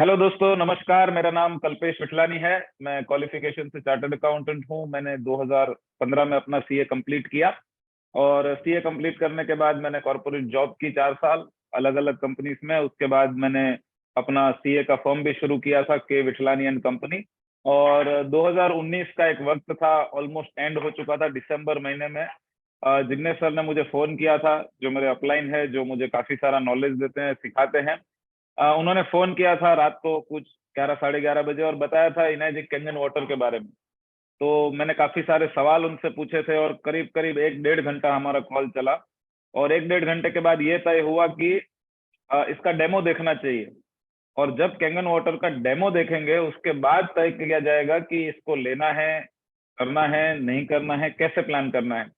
Hello दोस्तों, नमस्कार। मेरा नाम कल्पेश विठलानी है। मैं क्वालिफिकेशन से चार्टर्ड अकाउंटेंट हूँ। मैंने 2015 में अपना सीए कंप्लीट किया और सीए कंप्लीट करने के बाद मैंने कॉर्पोरेट जॉब की 4 साल अलग अलग कंपनीज में। उसके बाद मैंने अपना सीए का फर्म भी शुरू किया था, के विठलानी एंड कंपनी। और 2019 का एक वक्त था, ऑलमोस्ट एंड हो चुका था, दिसंबर महीने में जिग्नेश सर ने मुझे फोन किया था, जो मेरे अपलाइन है, जो मुझे काफी सारा नॉलेज देते हैं, सिखाते हैं। उन्होंने फोन किया था रात को कुछ 11 साढ़े 11 बजे और बताया था इनर्जी कैंगन वाटर के बारे में। तो मैंने काफी सारे सवाल उनसे पूछे थे और करीब करीब 1 डेढ़ घंटा हमारा कॉल चला। और 1 डेढ़ घंटे के बाद ये तय हुआ कि इसका डेमो देखना चाहिए। और जब कैंगन वाटर का डेमो देखेंगे उसके बाद तय किया जाएगा कि इसको लेना है, करना है, नहीं करना है, कैसे प्लान करना है।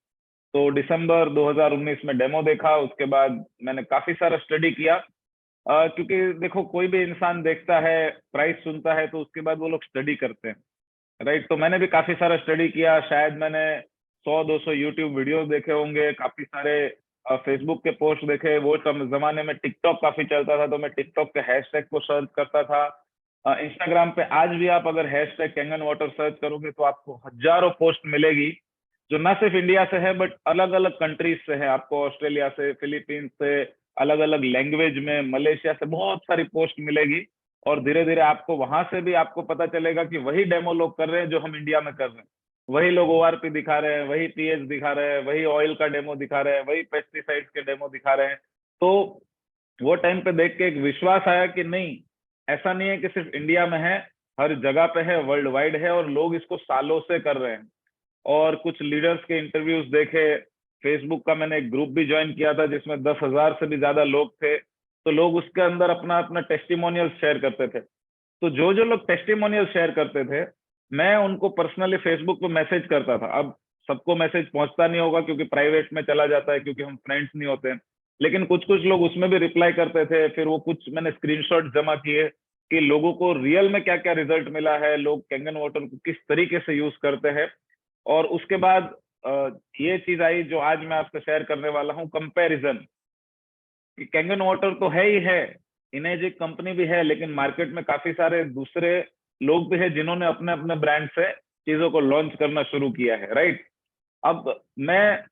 तो दिसंबर 2019 में डेमो देखा। उसके बाद मैंने काफी सारा स्टडी किया। क्योंकि देखो, कोई भी इंसान देखता है, प्राइस सुनता है, तो उसके बाद वो लोग स्टडी करते हैं। राइट। तो मैंने भी काफी सारा स्टडी किया। शायद मैंने 100 200 यूट्यूब वीडियोस देखे होंगे, काफी सारे फेसबुक के पोस्ट देखे। वो जमाने में टिकटॉक काफी चलता था, तो मैं टिकटॉक के हैशटैग को सर्च करता था। इंस्टाग्राम पे आज भी आप अगर हैशटैग कैंगन वाटर सर्च करोगे तो आपको हजारों पोस्ट मिलेगी, जो ना सिर्फ इंडिया से है बट अलग अलग कंट्रीज से है। आपको ऑस्ट्रेलिया से, फिलीपींस से, अलग अलग लैंग्वेज में, मलेशिया से बहुत सारी पोस्ट मिलेगी। और धीरे धीरे आपको वहां से भी आपको पता चलेगा कि वही डेमो लोग कर रहे हैं जो हम इंडिया में कर रहे हैं। वही लोग ओआरपी दिखा रहे हैं, वही पीएच दिखा रहे हैं, वही ऑयल का डेमो दिखा रहे हैं, वही पेस्टिसाइड्स के डेमो दिखा रहे हैं। तो वो टाइम पे देख के एक विश्वास आया कि नहीं, ऐसा नहीं है कि सिर्फ इंडिया में है, हर जगह पे है, वर्ल्ड वाइड है, और लोग इसको सालों से कर रहे हैं। और कुछ लीडर्स के इंटरव्यूज देखे। फेसबुक का मैंने एक ग्रुप भी ज्वाइन किया था जिसमें 10,000 से भी ज्यादा लोग थे। तो लोग उसके अंदर अपना अपना टेस्टिमोनियल शेयर करते थे। तो जो जो लोग टेस्टिमोनियल शेयर करते थे, मैं उनको पर्सनली फेसबुक पे मैसेज करता था। अब सबको मैसेज पहुंचता नहीं होगा क्योंकि प्राइवेट में चला जाता है, क्योंकि हम फ्रेंड्स नहीं होते हैं। लेकिन कुछ कुछ लोग उसमें भी रिप्लाई करते थे। फिर वो कुछ मैंने स्क्रीनशॉट जमा किए कि लोगों को रियल में क्या क्या रिजल्ट मिला है, लोग कैंगन वाटर को किस तरीके से यूज करते हैं। और उसके बाद ये चीज आई जो आज मैं आपसे शेयर करने वाला हूँ, कंपैरिजन। कि कैंगन वाटर तो है ही है, इनेज एक कंपनी भी है, लेकिन मार्केट में काफी सारे दूसरे लोग भी हैं जिन्होंने अपने अपने ब्रांड से चीजों को लॉन्च करना शुरू किया है। राइट। अब मैं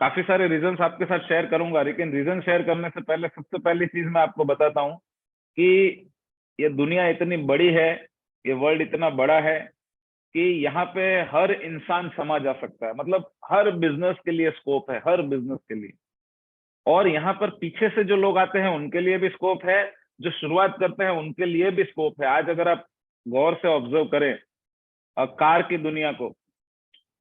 काफी सारे रीजंस आपके साथ शेयर करूंगा, लेकिन रीजन शेयर करने से पहले सबसे पहली चीज मैं आपको बताता हूँ कि ये दुनिया इतनी बड़ी है, ये वर्ल्ड इतना बड़ा है कि यहाँ पे हर इंसान समा जा सकता है। मतलब हर बिजनेस के लिए स्कोप है, हर बिजनेस के लिए। और यहाँ पर पीछे से जो लोग आते हैं उनके लिए भी स्कोप है, जो शुरुआत करते हैं उनके लिए भी स्कोप है। आज अगर आप गौर से ऑब्जर्व करें कार की दुनिया को,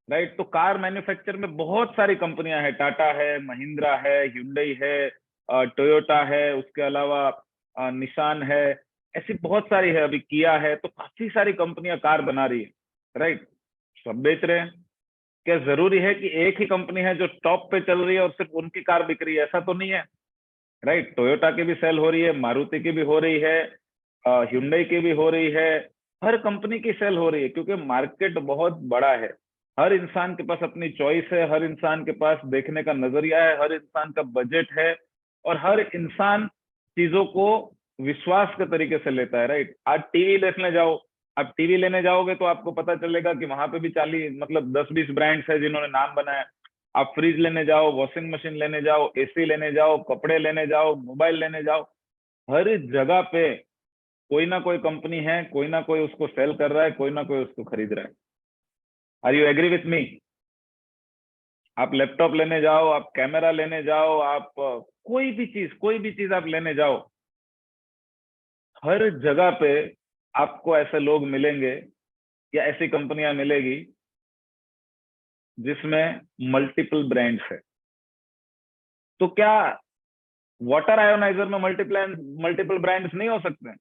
राइट, तो कार मैन्युफैक्चर में बहुत सारी कंपनियां हैं। टाटा है, महिंद्रा है, hyundai है, टोयोटा है, उसके अलावा निशान है। ऐसी बहुत सारी है, अभी किया है। तो काफी सारी कंपनियां कार बना रही है। राइट। सब बेच रहे हैं। क्या जरूरी है कि एक ही कंपनी है जो टॉप पे चल रही है और सिर्फ उनकी कार बिक रही है? ऐसा तो नहीं है। राइट। टोयोटा की भी सेल हो रही है, मारुति की भी हो रही है, hyundai की भी हो रही है। हर कंपनी की सेल हो रही है क्योंकि मार्केट बहुत बड़ा है। हर इंसान के पास अपनी चॉइस है, हर इंसान के पास देखने का नजरिया है, हर इंसान का बजट है। और हर इंसान चीजों को विश्वास के तरीके से लेता है। राइट। आज टीवी देखने जाओ, आप टीवी लेने जाओगे तो आपको पता चलेगा कि वहां पे भी 40 मतलब 10 20 ब्रांड्स है जिन्होंने नाम बनाया। आप फ्रिज लेने जाओ, वॉशिंग मशीन लेने जाओ, एसी लेने जाओ, कपड़े लेने जाओ, मोबाइल लेने जाओ, हर जगह पे कोई ना कोई कंपनी है, कोई ना कोई उसको सेल कर रहा है, कोई ना कोई उसको खरीद रहा है। Are you agree with me? आप लैपटॉप लेने जाओ, आप कैमरा लेने जाओ, आप कोई भी चीज आप लेने जाओ, हर जगह पे आपको ऐसे लोग मिलेंगे या ऐसी कंपनियां मिलेगी जिसमें मल्टीपल ब्रांड्स है। तो क्या वाटर आयोनाइजर में मल्टीपल मल्टीपल ब्रांड्स नहीं हो सकते हैं?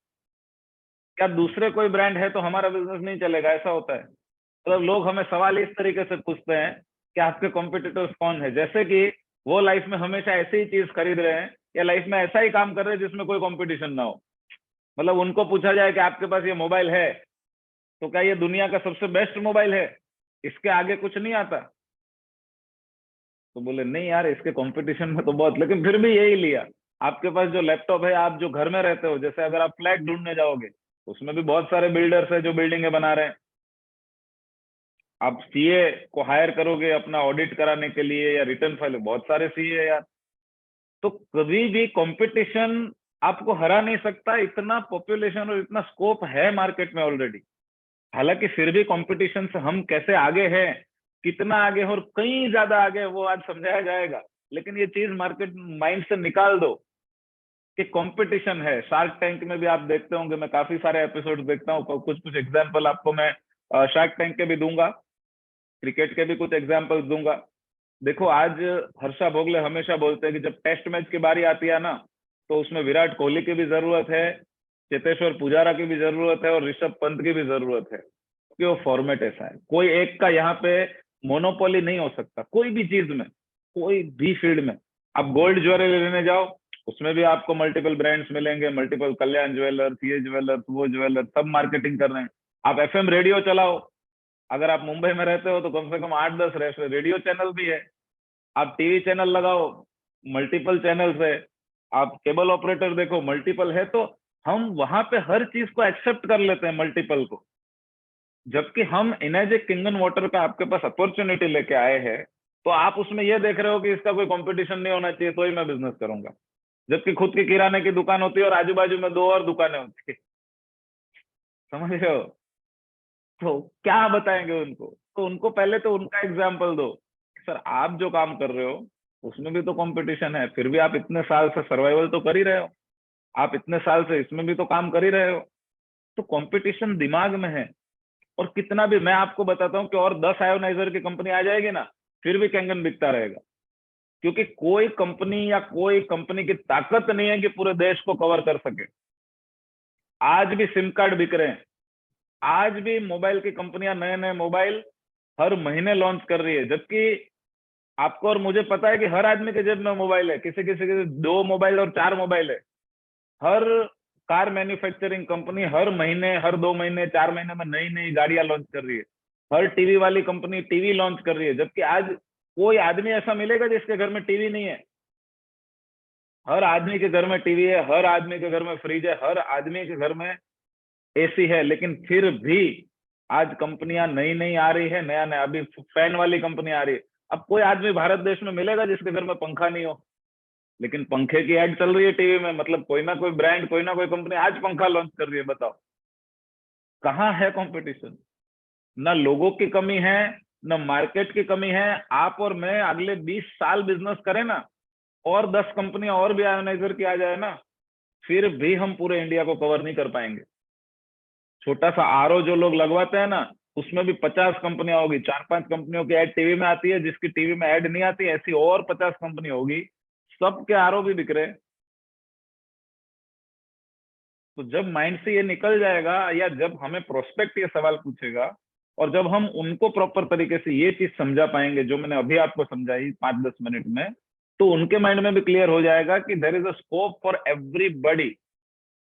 क्या दूसरे कोई ब्रांड है तो हमारा बिजनेस नहीं चलेगा? ऐसा होता है। मतलब लोग हमें सवाल इस तरीके से पूछते हैं कि आपके कॉम्पिटिटर्स कौन है, जैसे कि वो लाइफ में हमेशा ऐसी ही चीज खरीद रहे हैं या लाइफ में ऐसा ही काम कर रहे हैं जिसमें कोई कंपटीशन ना हो। मतलब उनको पूछा जाए कि आपके पास ये मोबाइल है, तो क्या ये दुनिया का सबसे बेस्ट मोबाइल है, इसके आगे कुछ नहीं आता? तो बोले नहीं यार, इसके कंपटीशन में तो बहुत, लेकिन फिर भी यही लिया। आपके पास जो लैपटॉप है, आप जो घर में रहते हो, जैसे अगर आप फ्लैट ढूंढने जाओगे, उसमें भी बहुत सारे बिल्डर्स है जो बिल्डिंगें बना रहे हैं। आप सीए को हायर करोगे अपना ऑडिट कराने के लिए या रिटर्न फाइल, बहुत सारे सीए यार। तो कभी भी कंपटीशन आपको हरा नहीं सकता, इतना पॉपुलेशन और इतना स्कोप है मार्केट में ऑलरेडी। हालांकि फिर भी कंपटीशन से हम कैसे आगे हैं, कितना आगे और कहीं ज्यादा आगे, वो आज समझाया जाएगा। लेकिन ये चीज मार्केट माइंड से निकाल दो कि कंपटीशन है। शार्क टैंक में भी आप देखते होंगे, मैं काफी सारे एपिसोड देखता हूँ, कुछ कुछ एग्जाम्पल आपको मैं शार्क टैंक के भी दूंगा, क्रिकेट के भी कुछ एग्जाम्पल दूंगा। देखो आज हर्षा भोगले हमेशा बोलते हैं कि जब टेस्ट मैच की बारी आती है ना, तो उसमें विराट कोहली की भी जरूरत है, चेतेश्वर पुजारा की भी जरूरत है और ऋषभ पंत की भी जरूरत है, क्योंकि वो फॉर्मेट ऐसा है। कोई एक का यहाँ पे मोनोपोली नहीं हो सकता कोई भी चीज में, कोई भी फील्ड में। आप गोल्ड ज्वेलरी लेने जाओ, उसमें भी आपको मल्टीपल ब्रांड्स मिलेंगे, मल्टीपल कल्याण ज्वेलर्स, ये ज्वेलर्स, वो ज्वेलर्स, सब मार्केटिंग कर रहे हैं। आप एफएम रेडियो चलाओ, अगर आप मुंबई में रहते हो तो कम से कम 8-10 रेडियो चैनल भी है। आप टीवी चैनल लगाओ, मल्टीपल चैनल्स है। आप केबल ऑपरेटर देखो, मल्टीपल है। तो हम वहां पे हर चीज को एक्सेप्ट कर लेते हैं, मल्टीपल को। जबकि हम इनएज किंगन वाटर पे आपके पास अपॉर्चुनिटी लेके आए हैं, तो आप उसमें ये देख रहे हो कि इसका कोई कंपटीशन नहीं होना चाहिए तो ही मैं बिजनेस करूंगा। जबकि खुद की किराने की दुकान होती है और आजू बाजू में 2 और दुकानें होती है। समझ रहे हो? तो क्या बताएंगे उनको? तो उनको पहले तो उनका एग्जाम्पल दो। सर आप जो काम कर रहे हो उसमें भी तो कंपटीशन है, फिर भी आप इतने साल से सर्वाइवल तो कर ही रहे हो, आप इतने साल से इसमें भी तो काम कर ही रहे हो। तो कंपटीशन दिमाग में है। और कितना भी मैं आपको बताता हूँ कि और 10 आयोनाइजर की कंपनी आ जाएगी ना, फिर भी कैंगन बिकता रहेगा। क्योंकि कोई कंपनी या कोई कंपनी की ताकत नहीं है कि पूरे देश को कवर कर सके। आज भी सिम कार्ड बिक रहे हैं, आज भी मोबाइल की कंपनियां नए नए मोबाइल हर महीने लॉन्च कर रही है। जबकि आपको और मुझे पता है कि हर आदमी के जेब में मोबाइल है, किसी किसी के 2 मोबाइल और 4 मोबाइल है। हर कार मैन्युफैक्चरिंग कंपनी हर महीने, हर 2 महीने, 4 महीने में नई नई गाड़ियां लॉन्च कर रही है। हर टीवी वाली कंपनी टीवी लॉन्च कर रही है। जबकि आज कोई आदमी ऐसा मिलेगा जिसके घर में टीवी नहीं है? हर आदमी के घर में टीवी है, हर आदमी के घर में फ्रिज है, हर आदमी के घर में एसी है। लेकिन फिर भी आज कंपनियां नई नई आ रही है, नया नया, अभी फैन वाली कंपनी आ रही है। अब कोई आदमी भारत देश में मिलेगा जिसके घर में पंखा नहीं हो? लेकिन पंखे की एड चल रही है टीवी में, मतलब कोई ना कोई ब्रांड, कोई ना कोई कंपनी आज पंखा लॉन्च कर रही है। बताओ कहाँ है कंपटीशन? ना लोगों की कमी है, ना मार्केट की कमी है। आप और मैं अगले 20 साल बिजनेस करें ना, और 10 कंपनियां और भी आयोनाइजर की आ जाए ना, फिर भी हम पूरे इंडिया को कवर नहीं कर पाएंगे। छोटा सा आरओ जो लोग लगवाते हैं ना, उसमें भी 50 कंपनियां होगी, 4-5 कंपनियों की एड टीवी में आती है, जिसकी टीवी में एड नहीं आती ऐसी और 50 कंपनी होगी, सबके आरओ भी बिक रहे हैं। तो जब माइंड से ये निकल जाएगा, या जब हमें प्रोस्पेक्ट ये सवाल पूछेगा, और जब हम उनको प्रॉपर तरीके से ये चीज समझा पाएंगे जो मैंने अभी आपको समझाई 5-10 मिनट में, तो उनके माइंड में भी क्लियर हो जाएगा कि there is a scope for everybody.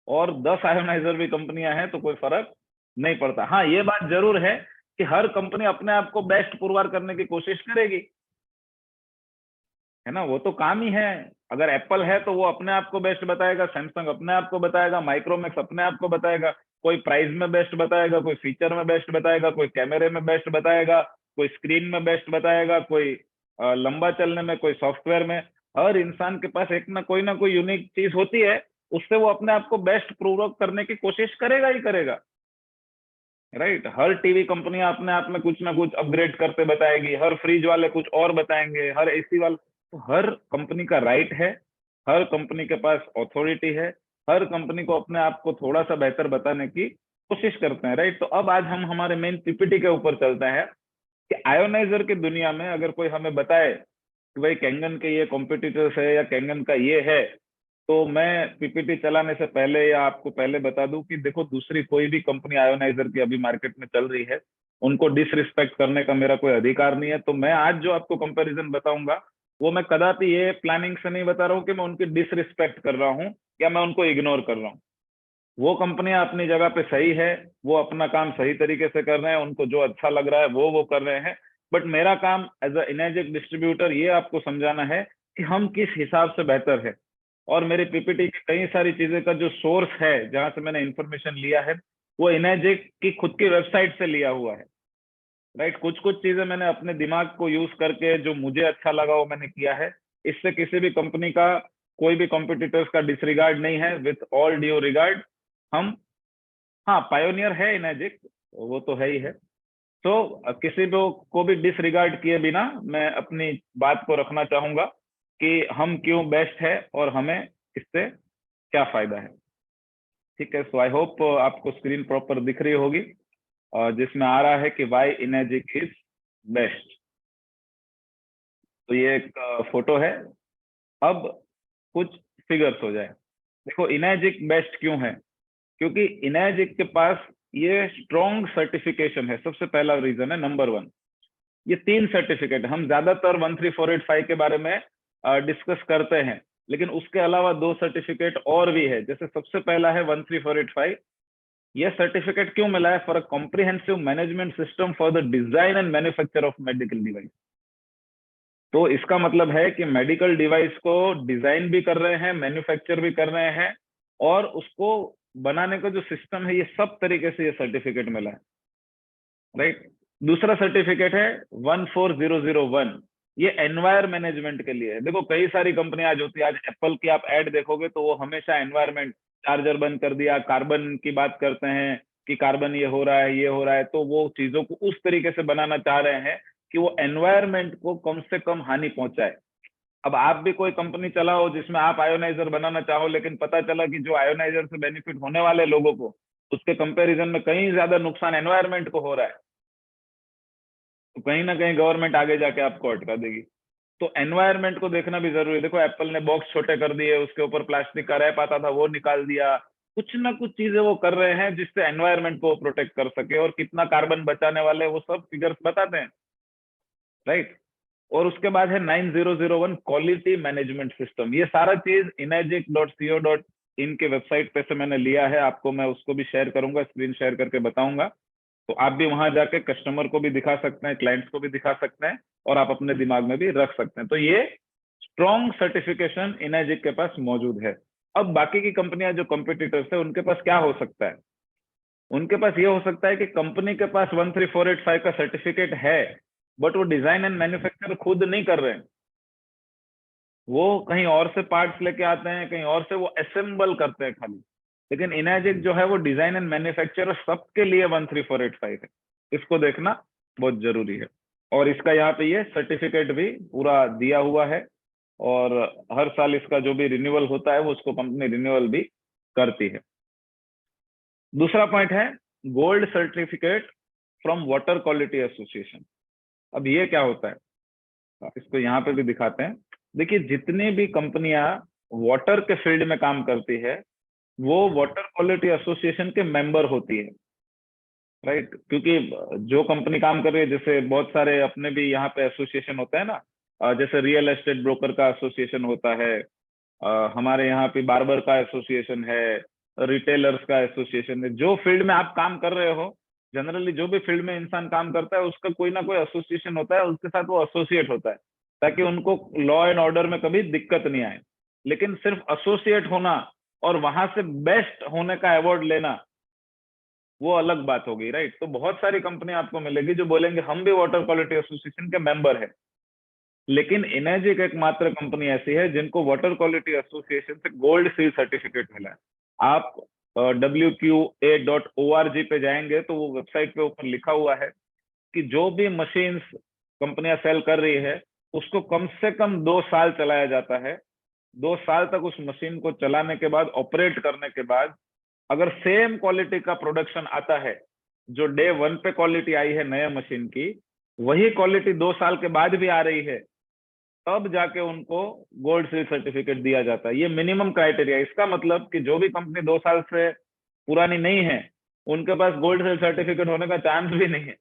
और 10 आयोनाइजर भी कंपनियां हैं तो कोई फर्क नहीं पड़ता। हाँ ये बात जरूर है कि हर कंपनी अपने आप को बेस्ट पुरवार करने की कोशिश करेगी, है ना? वो तो काम ही है। अगर एप्पल है तो वो अपने आप को बेस्ट बताएगा, सैमसंग अपने आप को बताएगा, माइक्रोमैक्स अपने आप को बताएगा। कोई प्राइस में बेस्ट बताएगा, कोई फीचर में बेस्ट बताएगा, कोई कैमरे में बेस्ट बताएगा, कोई स्क्रीन में बेस्ट बताएगा, कोई लंबा चलने में, कोई सॉफ्टवेयर में। हर इंसान के पास एक ना कोई यूनिक चीज होती है, उससे वो अपने आप को बेस्ट प्रूव करने की कोशिश करेगा ही करेगा। राइट? हर टीवी कंपनियां अपने आप में कुछ ना कुछ अपग्रेड करते बताएगी, हर फ्रिज वाले कुछ और बताएंगे, हर एसी वाले। तो हर कंपनी का राइट है, हर कंपनी के पास ऑथोरिटी है, हर कंपनी को अपने आप को थोड़ा सा बेहतर बताने की कोशिश करते हैं। राइट? तो अब आज हम हमारे मेन पीपीटी के ऊपर चलते हैं कि आयोनाइजर की दुनिया में अगर कोई हमें बताए कि भाई कैंगन के ये कॉम्पिटिटर्स है या कैंगन का ये है, तो मैं पीपीटी चलाने से पहले या आपको पहले बता दूं कि देखो दूसरी कोई भी कंपनी आयोनाइजर की अभी मार्केट में चल रही है, उनको डिसरिस्पेक्ट करने का मेरा कोई अधिकार नहीं है। तो मैं आज जो आपको कंपैरिजन बताऊंगा, वो मैं कदापि ये प्लानिंग से नहीं बता रहा हूँ कि मैं उनकी डिसरिस्पेक्ट कर रहा हूँ या मैं उनको इग्नोर कर रहा हूँ। वो कंपनियां अपनी जगह पे सही है, वो अपना काम सही तरीके से कर रहे हैं, उनको जो अच्छा लग रहा है वो कर रहे हैं। बट मेरा काम एज अ इनर्जिक डिस्ट्रीब्यूटर ये आपको समझाना है कि हम किस हिसाब से बेहतर है। और मेरे पीपीटी की कई सारी चीजें का जो सोर्स है, जहां से मैंने इंफॉर्मेशन लिया है, वो इनर्जिक की खुद की वेबसाइट से लिया हुआ है। राइट, कुछ कुछ चीजें मैंने अपने दिमाग को यूज करके जो मुझे अच्छा लगा वो मैंने किया है। इससे किसी भी कंपनी का, कोई भी कॉम्पिटिटर्स का डिसरिगार्ड नहीं है, विथ ऑल ड्यू रिगार्ड। हम, हाँ, पायोनियर है इनर्जिक, वो तो है ही है। तो किसी को भी डिसरिगार्ड किए बिना मैं अपनी बात को रखना चाहूंगा कि हम क्यों बेस्ट है और हमें इससे क्या फायदा है। ठीक है, सो आई होप आपको स्क्रीन प्रॉपर दिख रही होगी, जिसमें आ रहा है कि वाई इनर्जिक इज बेस्ट। तो ये एक फोटो है। अब कुछ फिगर्स हो जाए। देखो, इनर्जिक बेस्ट क्यों है? क्योंकि इनर्जिक के पास ये स्ट्रॉन्ग सर्टिफिकेशन है। सबसे पहला रीजन है, नंबर वन, ये 3 सर्टिफिकेट। हम ज्यादातर 13485 के बारे में डिस्कस करते हैं, लेकिन उसके अलावा 2 सर्टिफिकेट और भी है। जैसे सबसे पहला है 13485। यह सर्टिफिकेट क्यों मिला है? For a comprehensive management system for the design and manufacture of medical device. तो इसका मतलब है कि मेडिकल डिवाइस को डिजाइन भी कर रहे हैं, मैन्युफैक्चर भी कर रहे हैं, और उसको बनाने का जो सिस्टम है, ये सब तरीके से ये सर्टिफिकेट मिला है। राइट। दूसरा सर्टिफिकेट है 14001। ये एनवायर मैनेजमेंट के लिए है। देखो, कई सारी कंपनी आज होती है, आज एप्पल की आप ऐड देखोगे तो वो हमेशा एनवायरमेंट, चार्जर बंद कर दिया, कार्बन की बात करते हैं कि कार्बन ये हो रहा है, ये हो रहा है। तो वो चीजों को उस तरीके से बनाना चाह रहे हैं कि वो एनवायरमेंट को कम से कम हानि पहुंचाए। अब आप भी कोई कंपनी चलाओ जिसमें आप आयोनाइजर बनाना चाहो, लेकिन पता चला कि जो आयोनाइजर से बेनिफिट होने वाले लोगों को, उसके कंपैरिजन में कहीं ज्यादा नुकसान एनवायरमेंट को हो रहा है, तो कहीं ना कहीं गवर्नमेंट आगे जाके आपको अटका देगी। तो एनवायरमेंट को देखना भी जरूरी है। देखो, एप्पल ने बॉक्स छोटे कर दिए, उसके ऊपर प्लास्टिक का रैप आता था वो निकाल दिया। कुछ ना कुछ चीजें वो कर रहे हैं जिससे एनवायरमेंट को प्रोटेक्ट कर सके, और कितना कार्बन बचाने वाले वो सब फिगर्स बताते हैं। राइट। और उसके बाद है 9001 क्वालिटी मैनेजमेंट सिस्टम। ये सारा चीज inergic.co.in के वेबसाइट पे से मैंने लिया है। आपको मैं उसको भी शेयर करूंगा, स्क्रीन शेयर करके बताऊंगा। तो आप भी वहां जाके कस्टमर को भी दिखा सकते हैं, क्लाइंट्स को भी दिखा सकते हैं, और आप अपने दिमाग में भी रख सकते हैं। तो ये स्ट्रॉन्ग सर्टिफिकेशन इनर्जिक के पास मौजूद है। अब बाकी की कंपनियां जो कॉम्पिटिटर्स है, उनके पास क्या हो सकता है? उनके पास ये हो सकता है कि कंपनी के पास 13485 का सर्टिफिकेट है, बट वो डिजाइन एंड मैन्युफैक्चर खुद नहीं कर रहे हैं। वो कहीं और से पार्ट्स लेके आते हैं, कहीं और से वो असेंबल करते हैं खाली। लेकिन इनर्जिक जो है वो डिजाइन एंड मैन्युफैक्चर सबके लिए 13485 है। इसको देखना बहुत जरूरी है। और इसका यहाँ पे ये सर्टिफिकेट भी पूरा दिया हुआ है, और हर साल इसका जो भी रिन्यूअल होता है वो उसको कंपनी रिन्यूअल भी करती है। दूसरा पॉइंट है gold certificate from water quality association. अब ये क्या होता है, इसको यहाँ पे भी दिखाते हैं। देखिए, जितनी भी कंपनियां वाटर के फील्ड में काम करती है, वो वाटर क्वालिटी एसोसिएशन के मेंबर होती है। राइट। क्योंकि जो कंपनी काम कर रही है, जैसे बहुत सारे अपने भी यहाँ पे एसोसिएशन होता है ना, जैसे रियल एस्टेट ब्रोकर का एसोसिएशन होता है, हमारे यहाँ पे बार्बर का एसोसिएशन है, रिटेलर्स का एसोसिएशन है। जो फील्ड में आप काम कर रहे हो, जनरली जो भी फील्ड में इंसान काम करता है, उसका कोई ना कोई एसोसिएशन होता है, उसके साथ वो एसोसिएट होता है, ताकि उनको लॉ एंड ऑर्डर में कभी दिक्कत नहीं आए। लेकिन सिर्फ एसोसिएट होना और वहां से बेस्ट होने का अवार्ड लेना, वो अलग बात होगी। राइट। तो बहुत सारी कंपनी आपको मिलेगी जो बोलेंगे हम भी वाटर क्वालिटी एसोसिएशन के मेंबर है, लेकिन इनर्जिक एकमात्र कंपनी ऐसी है जिनको वाटर क्वालिटी एसोसिएशन से गोल्ड सील सर्टिफिकेट मिला है। आप WQA.org पे जाएंगे तो वो वेबसाइट पे ऊपर लिखा हुआ है कि जो भी मशीन्स कंपनियां सेल कर रही है, उसको कम से कम 2 साल चलाया जाता है। 2 साल तक उस मशीन को चलाने के बाद, ऑपरेट करने के बाद, अगर सेम क्वालिटी का प्रोडक्शन आता है, जो डे 1 पे क्वालिटी आई है नए मशीन की, वही क्वालिटी 2 साल के बाद भी आ रही है, तब जाके उनको गोल्ड सील सर्टिफिकेट दिया जाता है। ये मिनिमम क्राइटेरिया। इसका मतलब कि जो भी कंपनी 2 साल से पुरानी नहीं है, उनके पास गोल्ड सील सर्टिफिकेट होने का चांस भी नहीं है,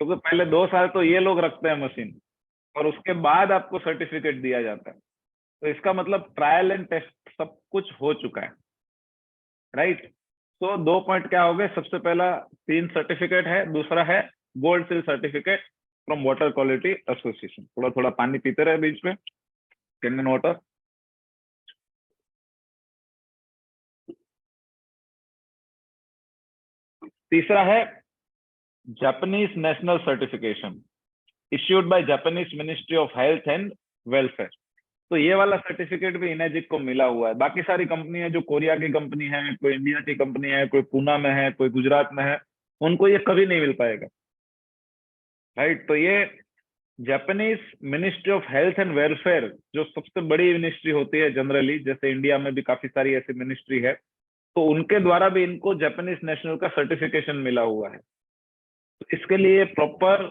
क्योंकि पहले 2 साल तो ये लोग रखते हैं मशीन, और उसके बाद आपको सर्टिफिकेट दिया जाता है। तो इसका मतलब ट्रायल एंड टेस्ट सब कुछ हो चुका है। राइट। तो 2 पॉइंट क्या हो गए? सबसे पहला 3 सर्टिफिकेट है, दूसरा है gold seal certificate from water quality association. थोड़ा थोड़ा पानी पीते रहे बीच में, कैंडन वाटर। तीसरा है Japanese national certification issued by Japanese ministry of health and welfare. तो ये वाला सर्टिफिकेट भी इनेजिक को मिला हुआ है। बाकी सारी कंपनी है, जो कोरिया की कंपनी है, कोई इंडिया की कंपनी है, कोई पूना में है, कोई गुजरात में है, उनको ये कभी नहीं मिल पाएगा, राइट। तो ये Japanese ministry of health and welfare, जो सबसे बड़ी मिनिस्ट्री होती है जनरली, जैसे इंडिया में भी काफी सारी ऐसी मिनिस्ट्री है, तो उनके द्वारा भी इनको जापानीज नेशनल का सर्टिफिकेशन मिला हुआ है। तो इसके लिए प्रॉपर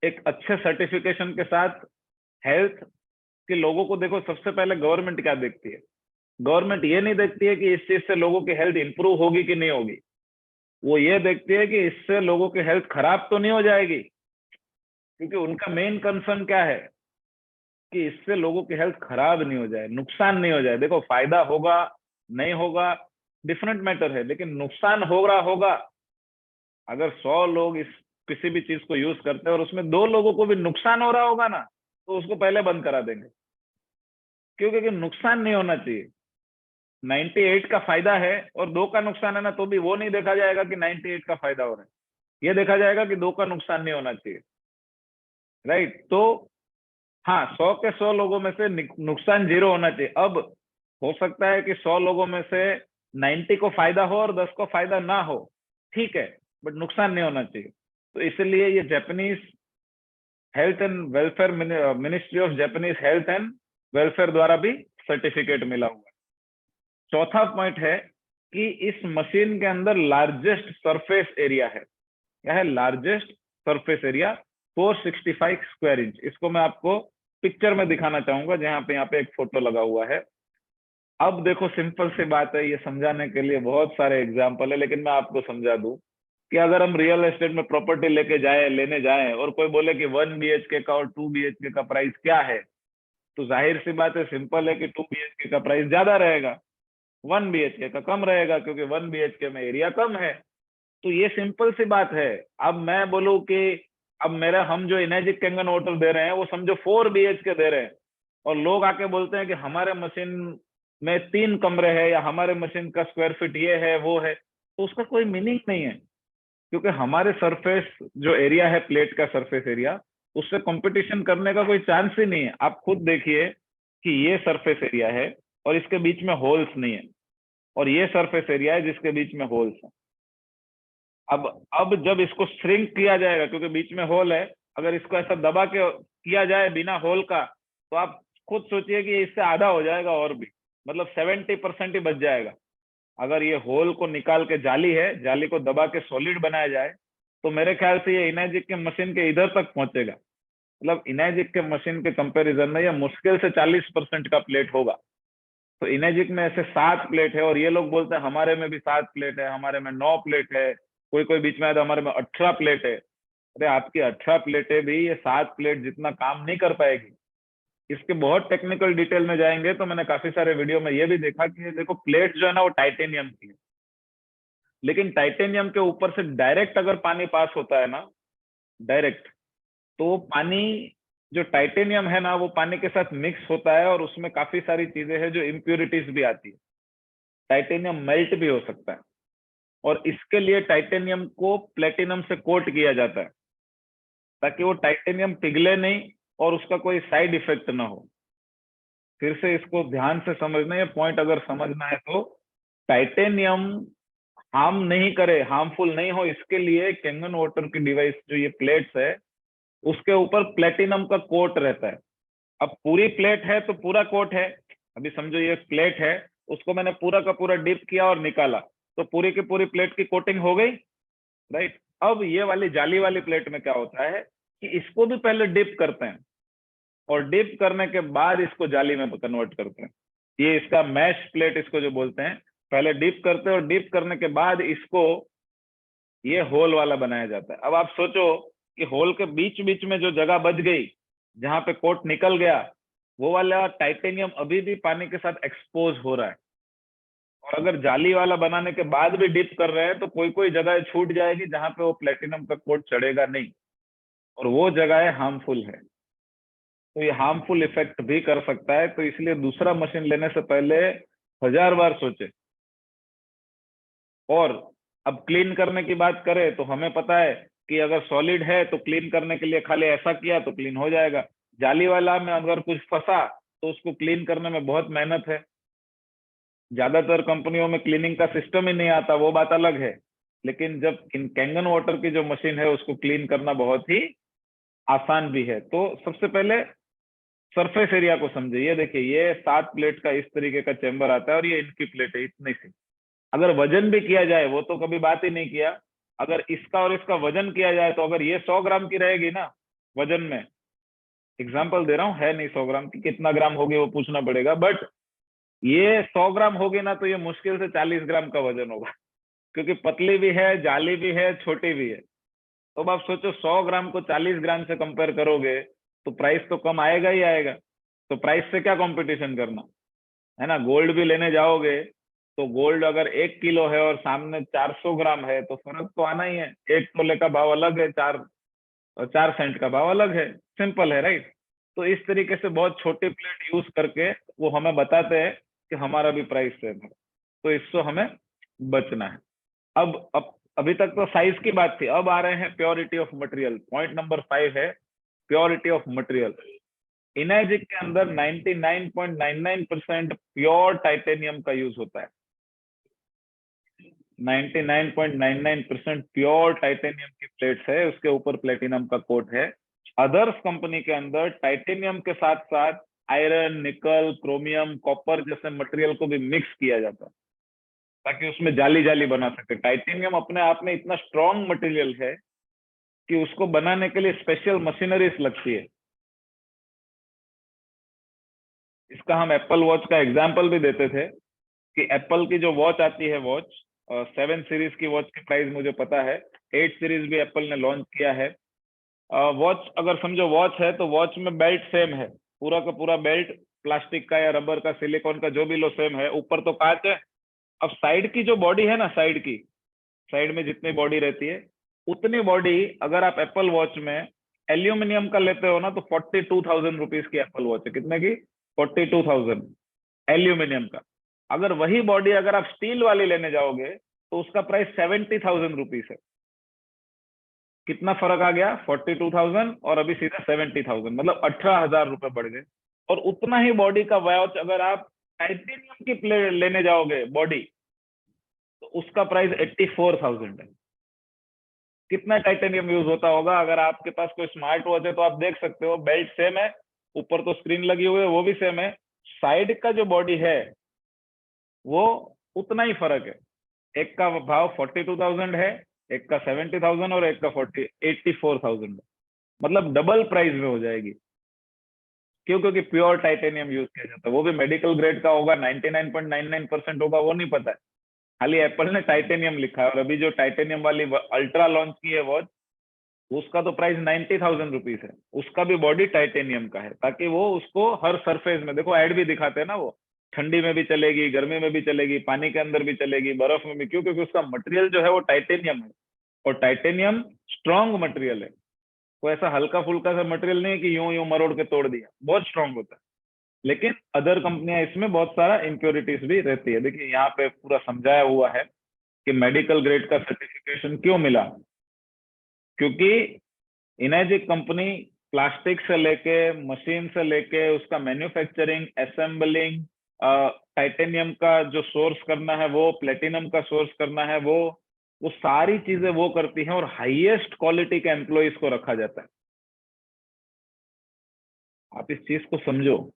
एक अच्छे सर्टिफिकेशन के साथ हेल्थ के लोगों को, देखो सबसे पहले गवर्नमेंट क्या देखती है, गवर्नमेंट ये नहीं देखती है कि इस चीज से लोगों की हेल्थ इंप्रूव होगी कि नहीं होगी, वो ये देखती है कि इससे लोगों की हेल्थ खराब तो नहीं हो जाएगी। क्योंकि उनका मेन कंसर्न क्या है कि इससे लोगों की हेल्थ खराब नहीं हो जाए, नुकसान नहीं हो जाए। देखो फायदा होगा नहीं होगा डिफरेंट मैटर है, लेकिन नुकसान हो रहा होगा। अगर 100 लोग इस किसी भी चीज को यूज करते हैं और उसमें 2 लोगों को भी नुकसान हो रहा होगा ना, तो उसको पहले बंद करा देंगे। क्योंकि नुकसान नहीं होना चाहिए। 98 का फायदा है और 2 का नुकसान है ना, तो भी वो नहीं देखा जाएगा कि 98 का फायदा हो रहा है, ये देखा जाएगा कि 2 का नुकसान नहीं होना चाहिए, राइट। तो हाँ, 100 के 100 लोगों में से नुकसान 0 होना चाहिए। अब हो सकता है कि 100 लोगों में से 90 को फायदा हो और 10 को फायदा ना हो, ठीक है, बट नुकसान नहीं होना चाहिए। तो इसलिए ये Japanese health and welfare ministry of Japanese health and welfare द्वारा भी सर्टिफिकेट मिला हुआ है। चौथा पॉइंट है कि इस मशीन के अंदर लार्जेस्ट सरफेस एरिया है। क्या है largest surface area? 465 square inch. इसको मैं आपको पिक्चर में दिखाना चाहूंगा, जहां पे यहाँ पे एक फोटो लगा हुआ है। अब देखो सिंपल सी बात है, ये समझाने के लिए बहुत सारे एग्जाम्पल है, लेकिन मैं आपको समझा दूं कि अगर हम रियल एस्टेट में प्रॉपर्टी लेने जाए और कोई बोले कि 1 BHK का और 2 BHK का प्राइस क्या है, तो जाहिर सी बात है, सिंपल है कि 2 BHK का प्राइस ज्यादा रहेगा, 1 BHK का कम रहेगा, क्योंकि 1 BHK में एरिया कम है। तो ये सिंपल सी बात है। अब मैं बोलूं कि अब मेरा हम जो इनेजिक कैंगन वाटर दे रहे हैं वो समझो 4 BHK दे रहे हैं, और लोग आके बोलते हैं कि हमारे मशीन में 3 कमरे हैं, या हमारे मशीन का स्क्वायर फीट ये है वो है, तो उसका कोई मीनिंग नहीं है। क्योंकि हमारे सरफेस जो एरिया है, प्लेट का सरफेस एरिया, उससे कंपटीशन करने का कोई चांस ही नहीं है। आप खुद देखिए कि ये सरफेस एरिया है और इसके बीच में होल्स नहीं है, और ये सरफेस एरिया है जिसके बीच में होल्स है। अब जब इसको श्रिंक किया जाएगा, क्योंकि बीच में होल है, अगर इसको ऐसा दबा के किया जाए बिना होल का, तो आप खुद सोचिए कि इससे आधा हो जाएगा, और भी मतलब 70% ही बच जाएगा। अगर ये होल को निकाल के जाली है, जाली को दबा के सॉलिड बनाया जाए, तो मेरे ख्याल से ये इनेजिक के मशीन के इधर तक पहुंचेगा। मतलब इनेजिक के मशीन के कंपैरिजन में ये मुश्किल से 40% का प्लेट होगा। तो इनेजिक में ऐसे 7 प्लेट है, और ये लोग बोलते हैं हमारे में भी 7 प्लेट है, हमारे में 9 प्लेट है, कोई कोई बीच में आया तो हमारे में 18 प्लेट है। अरे आपकी 18 प्लेटें भी ये 7 प्लेट जितना काम नहीं कर पाएगी। इसके बहुत टेक्निकल डिटेल में जाएंगे तो मैंने काफी सारे वीडियो में ये भी देखा कि देखो प्लेट जो है ना वो टाइटेनियम की है, लेकिन टाइटेनियम के ऊपर से डायरेक्ट अगर पानी पास होता है ना, डायरेक्ट, तो पानी जो टाइटेनियम है ना वो पानी के साथ मिक्स होता है, और उसमें काफी सारी चीजें हैं जो इम्प्योरिटीज भी आती है। टाइटेनियम मेल्ट भी हो सकता है, और इसके लिए टाइटेनियम को प्लेटिनम से कोट किया जाता है, ताकि वो टाइटेनियम पिघले नहीं और उसका कोई साइड इफेक्ट ना हो। फिर से इसको ध्यान से समझना, ये पॉइंट अगर समझना है तो टाइटेनियम हार्म नहीं करे, हार्मफुल नहीं हो, इसके लिए कैंगन वाटर की डिवाइस जो ये प्लेट्स है, उसके ऊपर प्लेटिनम का कोट रहता है। अब पूरी प्लेट है तो पूरा कोट है। अभी समझो ये प्लेट है, उसको मैंने पूरा का पूरा डिप किया और निकाला, तो पूरी की पूरी प्लेट की कोटिंग हो गई, राइट। अब ये वाली जाली वाली प्लेट में क्या होता है कि इसको भी पहले डिप करते हैं, और डिप करने के बाद इसको जाली में कन्वर्ट करते हैं। ये इसका मैश प्लेट इसको जो बोलते हैं, पहले डिप करते हैं और डिप करने के बाद इसको ये होल वाला बनाया जाता है। अब आप सोचो कि होल के बीच बीच में जो जगह बच गई जहां पे कोट निकल गया, वो वाला टाइटेनियम अभी भी पानी के साथ एक्सपोज हो रहा है। और अगर जाली वाला बनाने के बाद भी डिप कर रहे हैं तो कोई कोई जगह छूट जाएगी जहां पे वो प्लेटिनम का कोट चढ़ेगा नहीं, और वो जगह हार्मफुल है। तो ये हार्मफुल इफेक्ट भी कर सकता है। तो इसलिए दूसरा मशीन लेने से पहले 1000 बार सोचे। और अब क्लीन करने की बात करें तो हमें पता है कि अगर सॉलिड है तो क्लीन करने के लिए खाली ऐसा किया तो क्लीन हो जाएगा। जाली वाला में अगर कुछ फंसा तो उसको क्लीन करने में बहुत मेहनत है। ज्यादातर कंपनियों में क्लीनिंग का सिस्टम ही नहीं आता, वो बात अलग है। लेकिन जब कैंगन वाटर की जो मशीन है उसको क्लीन करना बहुत ही आसान भी है। तो सबसे पहले सरफेस एरिया को समझे। ये देखिए, ये 7 प्लेट का इस तरीके का चेंबर आता है और ये इनकी प्लेट है इतनी सी। अगर वजन भी किया जाए, वो तो कभी बात ही नहीं किया, अगर इसका और इसका वजन किया जाए तो अगर ये 100 ग्राम की रहेगी ना वजन में, एग्जाम्पल दे रहा हूँ, है नहीं 100 ग्राम की, कितना ग्राम होगी वो पूछना पड़ेगा, बट ये 100 ग्राम होगी ना तो ये मुश्किल से 40 ग्राम का वजन होगा। क्योंकि पतली भी है, जाली भी है, छोटी भी है। तो अब आप सोचो 100 ग्राम को 40 ग्राम से कंपेयर करोगे तो प्राइस तो कम आएगा ही आएगा। तो प्राइस से क्या कंपटीशन करना, है ना। गोल्ड भी लेने जाओगे तो गोल्ड अगर 1 किलो है और सामने 400 ग्राम है तो फर्क तो आना ही है। 1 तोले का भाव अलग है, 4 सेंट का भाव अलग है। सिंपल है, राइट। तो इस तरीके से बहुत छोटी प्लेट यूज करके वो हमें बताते हैं कि हमारा भी प्राइस सेम है। तो इससे हमें बचना है। अब अभी तक तो साइज की बात थी, अब आ रहे हैं purity of material. Point number 5 है प्योरिटी ऑफ मटेरियल। इनर्जिक के अंदर 99.99% प्योर टाइटेनियम का यूज होता है। 99.99% प्योर टाइटेनियम की प्लेट्स है, उसके ऊपर प्लेटिनम का कोट है। अदर्स कंपनी के अंदर टाइटेनियम के साथ साथ आयरन, निकल, क्रोमियम, कॉपर जैसे मटेरियल को भी मिक्स किया जाता है ताकि उसमें जाली जाली बना सके। टाइटेनियम अपने आप में इतना स्ट्रॉन्ग मटेरियल है कि उसको बनाने के लिए स्पेशल मशीनरीज लगती है। इसका हम एप्पल वॉच का एग्जाम्पल भी देते थे कि एप्पल की जो वॉच आती है, वॉच 7 सीरीज की वॉच की प्राइस मुझे पता है। 8 सीरीज भी एप्पल ने लॉन्च किया है। वॉच अगर समझो वॉच है तो वॉच में बेल्ट सेम है, पूरा का पूरा बेल्ट प्लास्टिक का या रबर का, सिलिकॉन का, जो भी लो सेम है। ऊपर तो कांच है। अब साइड की जो बॉडी है ना, साइड में जितनी बॉडी रहती है उतनी बॉडी अगर आप एप्पल वॉच में एल्यूमिनियम का लेते हो ना तो 42,000 रुपीज की एप्पल वॉच है। कितने की? 42,000 एल्यूमिनियम का। अगर वही बॉडी अगर आप स्टील वाली लेने जाओगे तो उसका प्राइस 70,000 रुपीज है। कितना फर्क आ गया? 42,000 और अभी सीधा 70,000, मतलब 18,000 रुपए बढ़ गए। और उतना ही बॉडी का वॉच अगर आप टाइटेनियम की लेने जाओगे बॉडी, तो उसका प्राइस 84,000 है। कितना टाइटेनियम यूज होता होगा? अगर आपके पास कोई स्मार्ट वॉच है तो आप देख सकते हो, बेल्ट सेम है, ऊपर तो स्क्रीन लगी हुई है वो भी सेम है, साइड का जो बॉडी है वो उतना ही फर्क है। एक का भाव 42,000 है, एक का 70,000 और एक का 84,000 है। मतलब डबल प्राइस में हो जाएगी। क्यों? क्योंकि प्योर टाइटेनियम यूज किया जाता है। वो भी मेडिकल ग्रेड का होगा, 99.99% होगा, वो नहीं पता है। खाली एप्पल ने टाइटेनियम लिखा है। और अभी जो टाइटेनियम वाली अल्ट्रा लॉन्च की है वॉच, उसका तो प्राइस 90,000 रुपीज है। उसका भी बॉडी टाइटेनियम का है ताकि वो उसको हर सरफेस में, देखो ऐड भी दिखाते हैं ना, वो ठंडी में भी चलेगी, गर्मी में भी चलेगी, पानी के अंदर भी चलेगी, बर्फ में भी। क्यों? क्योंकि उसका मटेरियल जो है वो टाइटेनियम है। और टाइटेनियम स्ट्रॉन्ग मटेरियल है। वो ऐसा हल्का फुल्का सा मटेरियल नहीं है कि यूं यूं मरोड़ के तोड़ दिया, बहुत स्ट्रांग होता है। लेकिन अदर कंपनियां इसमें बहुत सारा इम्प्योरिटीज भी रहती है। देखिए यहाँ पे पूरा समझाया हुआ है कि मेडिकल ग्रेड का सर्टिफिकेशन क्यों मिला। क्योंकि इनर्जिक कंपनी प्लास्टिक से लेके, मशीन से लेके, उसका मैन्युफैक्चरिंग, असेंबलिंग, टाइटेनियम का जो सोर्स करना है वो, प्लेटिनम का सोर्स करना है वो सारी चीजें वो करती हैं। और हाईएस्ट क्वालिटी के एम्प्लॉयज को रखा जाता है। आप इस चीज को समझो।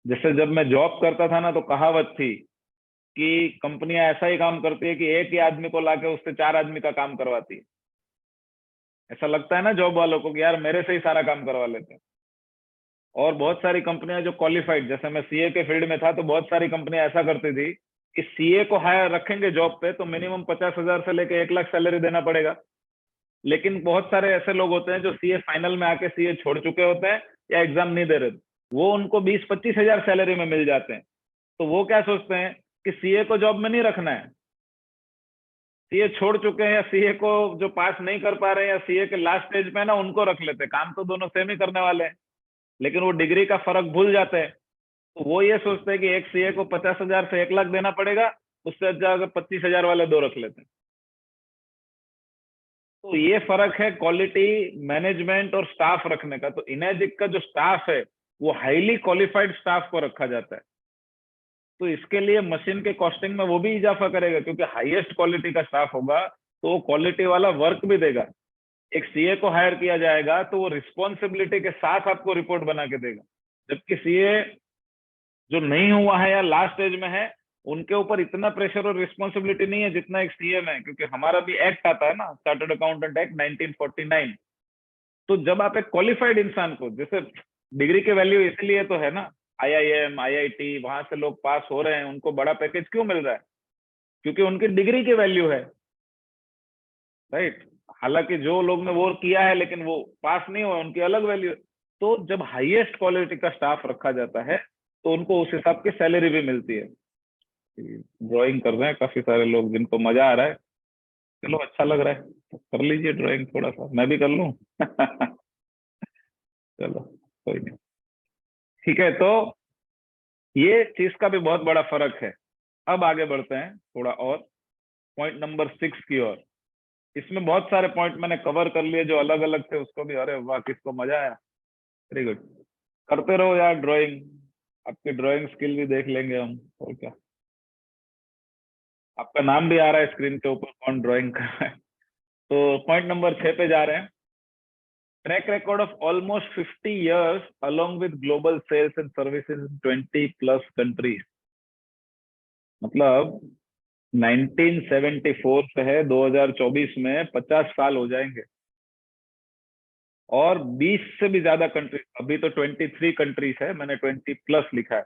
जैसे जब मैं जॉब करता था ना तो कहावत थी कि कंपनियां ऐसा ही काम करती है कि एक ही आदमी को लाके उससे 4 आदमी का काम करवाती है। ऐसा लगता है ना जॉब वालों को कि यार मेरे से ही सारा काम करवा लेते हैं। और बहुत सारी कंपनियां जो क्वालिफाइड, जैसे मैं सीए के फील्ड में था तो बहुत सारी कंपनियां ऐसा करती थी कि सीए को हायर रखेंगे जॉब पे तो मिनिमम 50,000 से लेके 1 लाख सैलरी देना पड़ेगा। लेकिन बहुत सारे ऐसे लोग होते हैं जो सीए फाइनल में आके सीए छोड़ चुके होते हैं या एग्जाम नहीं दे रहे, वो उनको 20-25 हजार सैलरी में मिल जाते हैं। तो वो क्या सोचते हैं कि सीए को जॉब में नहीं रखना है, सीए छोड़ चुके हैं या सीए को जो पास नहीं कर पा रहे हैं या सीए के लास्ट स्टेज पे है ना, उनको रख लेते हैं। काम तो दोनों सेम ही करने वाले हैं, लेकिन वो डिग्री का फर्क भूल जाते हैं। तो वो ये सोचते हैं कि एक सीए को 50,000 से 1 लाख देना पड़ेगा, उससे अच्छा अगर 25,000 वाले दो रख लेते हैं। तो ये फर्क है क्वालिटी मैनेजमेंट और स्टाफ रखने का। तो इनएजिक का जो स्टाफ है वो हाईली क्वालिफाइड स्टाफ को रखा जाता है। तो इसके लिए मशीन के कॉस्टिंग में वो भी इजाफा करेगा, क्योंकि हाईएस्ट क्वालिटी का स्टाफ होगा तो वो क्वालिटी वाला वर्क भी देगा। एक सीए को हायर किया जाएगा तो वो रिस्पॉन्सिबिलिटी के साथ आपको रिपोर्ट बना के देगा, जबकि सीए जो नहीं हुआ है या लास्ट स्टेज में है उनके ऊपर इतना प्रेशर और रिस्पॉन्सिबिलिटी नहीं है जितना एक सीए में है, क्योंकि हमारा भी एक्ट आता है ना, चार्टर्ड अकाउंटेंट एक्ट 1949। तो जब आप एक क्वालिफाइड इंसान को, जैसे डिग्री के वैल्यू इसलिए तो है ना, आईआईएम आईआईटी वहां से लोग पास हो रहे हैं, उनको बड़ा पैकेज क्यों मिल रहा है? क्योंकि उनकी डिग्री की वैल्यू है, राइट। हालांकि जो लोग ने वो किया है लेकिन वो पास नहीं हुआ, उनकी अलग वैल्यू। तो जब हाईएस्ट क्वालिटी का स्टाफ रखा जाता है तो उनको उस हिसाब की सैलरी भी मिलती है। ड्राइंग कर रहे हैं काफी सारे लोग जिनको मजा आ रहा है। चलो अच्छा लग रहा है तो कर लीजिए ड्राइंग, थोड़ा सा मैं भी कर लूं। चलो कोई नहीं। ठीक है, तो ये चीज का भी बहुत बड़ा फर्क है। अब आगे बढ़ते हैं थोड़ा और, पॉइंट नंबर 6 की ओर। इसमें बहुत सारे पॉइंट मैंने कवर कर लिए जो अलग अलग थे, उसको भी, अरे वाह किसको मजा आया, वेरी गुड। करते रहो यार ड्राइंग, आपकी ड्राइंग स्किल भी देख लेंगे हम, और क्या। आपका नाम भी आ रहा है स्क्रीन के ऊपर, कौन ड्राइंग कर रहा है। तो पॉइंट नंबर 6 पे जा रहे हैं। Track record of almost 50 years along with global sales and services in 20 plus countries। मतलब 1974 से है 2024 में 50 साल हो जाएंगे। और 20 से भी ज्यादा कंट्रीज, अभी तो 23 कंट्रीज है, मैंने 20 प्लस लिखा है।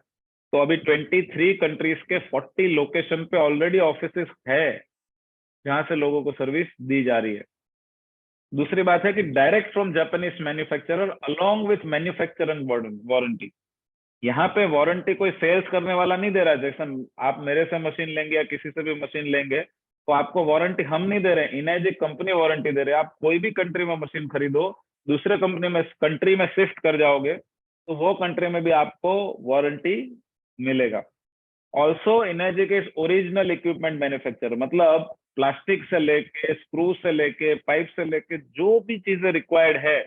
तो अभी 23 कंट्रीज के 40 लोकेशन पे ऑलरेडी ऑफिस है जहां से लोगों को सर्विस दी जा रही है। दूसरी बात है कि direct from Japanese manufacturer along with manufacturing warranty. यहाँ पे वारंटी कोई सेल्स करने वाला नहीं दे रहा है। जैसे आप मेरे से मशीन लेंगे या किसी से भी मशीन लेंगे तो आपको वारंटी हम नहीं दे रहे हैं, इनएजिक कंपनी वारंटी दे रहे हैं। आप कोई भी कंट्री में मशीन खरीदो, दूसरे कंट्री में शिफ्ट कर जाओगे तो वो कंट्री में भी आपको वारंटी मिलेगा। Also Energic is original equipment manufacturer, मतलब प्लास्टिक से लेके स्क्रू से लेके पाइप से लेके जो भी चीजें रिक्वायर्ड है,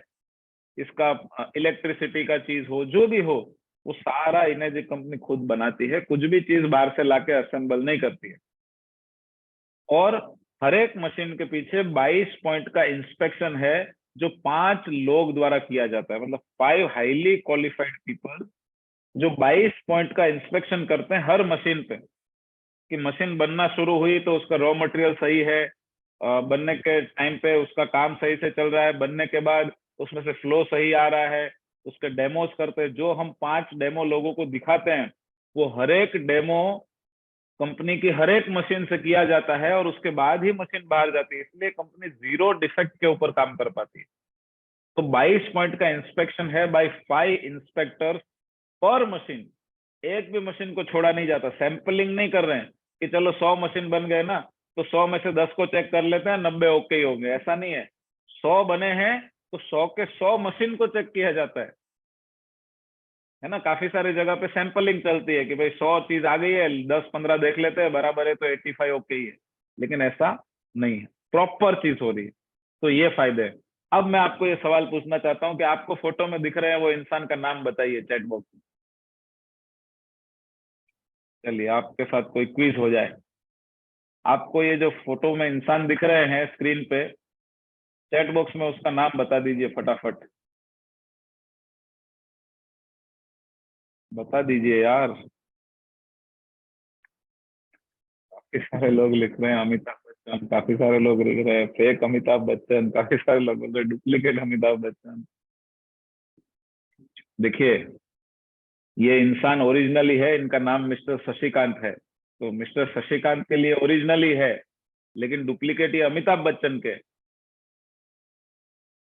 इसका इलेक्ट्रिसिटी का चीज हो जो भी हो, वो सारा इनर्जिक कंपनी खुद बनाती है, कुछ भी चीज बाहर से लाके असेंबल नहीं करती है। और हर एक मशीन के पीछे 22 पॉइंट का इंस्पेक्शन है जो 5 लोग द्वारा किया जाता है, मतलब 5 हाईली क्वालिफाइड पीपल जो 22 पॉइंट का इंस्पेक्शन करते हैं हर मशीन पे, कि मशीन बनना शुरू हुई तो उसका रॉ मटेरियल सही है, बनने के टाइम पे उसका काम सही से चल रहा है, बनने के बाद उसमें से फ्लो सही आ रहा है, उसके डेमोस करते हैं। जो हम 5 डेमो लोगों को दिखाते हैं वो हर एक डेमो कंपनी की हर एक मशीन से किया जाता है और उसके बाद ही मशीन बाहर जाती है, इसलिए कंपनी 0 डिफेक्ट के ऊपर काम कर पाती है। तो 22 पॉइंट का इंस्पेक्शन है बाय 5 इंस्पेक्टर्स पर मशीन। एक भी मशीन को छोड़ा नहीं जाता। सैंपलिंग नहीं कर रहे हैं कि चलो 100 मशीन बन गए ना तो 100 में से 10 को चेक कर लेते हैं, 90 ओके ही होंगे, ऐसा नहीं है। 100 बने हैं तो 100 के 100 मशीन को चेक किया जाता है ना। काफी सारी जगह पे सैंपलिंग चलती है कि भाई 100 चीज आ गई है, 10-15 देख लेते हैं, बराबर है तो 85 ओके ही है, लेकिन ऐसा नहीं है, प्रॉपर चीज हो रही है। तो ये फायदे है। अब मैं आपको ये सवाल पूछना चाहता हूँ कि आपको फोटो में दिख रहे हैं वो इंसान का नाम बताइए चैट बॉक्स में। चलिए आपके साथ कोई क्विज हो जाए। आपको ये जो फोटो में इंसान दिख रहे हैं स्क्रीन पे, चैट बॉक्स में उसका नाम बता दीजिए फटाफट, बता दीजिए यार। काफी सारे लोग लिख रहे हैं अमिताभ बच्चन, काफी सारे लोग लिख रहे हैं फेक अमिताभ बच्चन, काफी सारे लोग बोल रहे हैं डुप्लीकेट अमिताभ बच्चन। देखिए ये इंसान ओरिजिनली है, इनका नाम मिस्टर शशिकांत है, तो मिस्टर शशिकांत के लिए ओरिजिनली है, लेकिन डुप्लीकेट ये अमिताभ बच्चन के।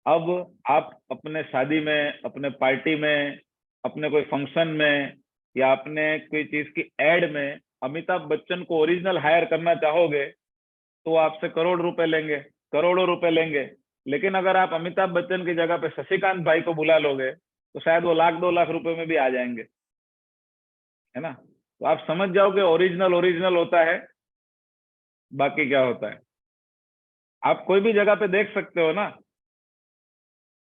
अब आप अपने शादी में, अपने पार्टी में, अपने कोई फंक्शन में या अपने कोई चीज की एड में अमिताभ बच्चन को ओरिजिनल हायर करना चाहोगे तो वो आपसे करोड़ रुपए लेंगे, करोड़ों रुपए लेंगे। लेकिन अगर आप अमिताभ बच्चन की जगह पे शशिकांत भाई को बुला लोगे तो शायद वो 1-2 लाख रुपए में भी आ जाएंगे, है ना। तो आप समझ जाओ कि ओरिजिनल ओरिजिनल होता है बाकी क्या होता है, आप कोई भी जगह पे देख सकते हो ना,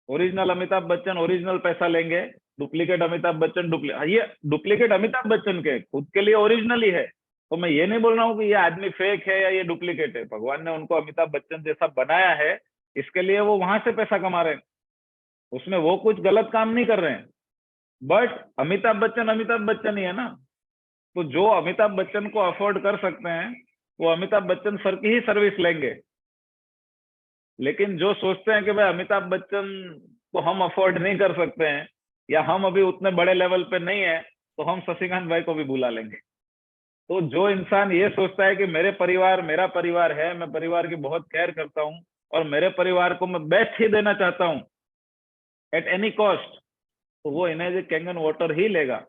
ओरिजिनल अमिताभ बच्चन ओरिजिनल पैसा लेंगे, डुप्लीकेट अमिताभ बच्चन ये डुप्लीकेट अमिताभ बच्चन के खुद के लिए ओरिजिनल ही है। तो मैं ये नहीं बोल रहा हूँ कि ये आदमी फेक है या ये डुप्लीकेट है, भगवान ने उनको अमिताभ बच्चन जैसा बनाया है, इसके लिए वो वहां से पैसा कमा रहे हैं, उसमें वो कुछ गलत काम नहीं कर रहे हैं। बट अमिताभ बच्चन ही है ना, तो जो अमिताभ बच्चन को अफोर्ड कर सकते हैं वो अमिताभ बच्चन सर की ही सर्विस लेंगे। लेकिन जो सोचते हैं कि भाई अमिताभ बच्चन को हम अफोर्ड नहीं कर सकते हैं या हम अभी उतने बड़े लेवल पे नहीं है, तो हम शशिकांत भाई को भी बुला लेंगे। तो जो इंसान ये सोचता है कि मेरे परिवार मेरा परिवार है, मैं परिवार की बहुत केयर करता हूँ और मेरे परिवार को मैं बेस्ट ही देना चाहता हूँ एट एनी कॉस्ट, तो वो एनर्जी कैंगन वाटर ही लेगा।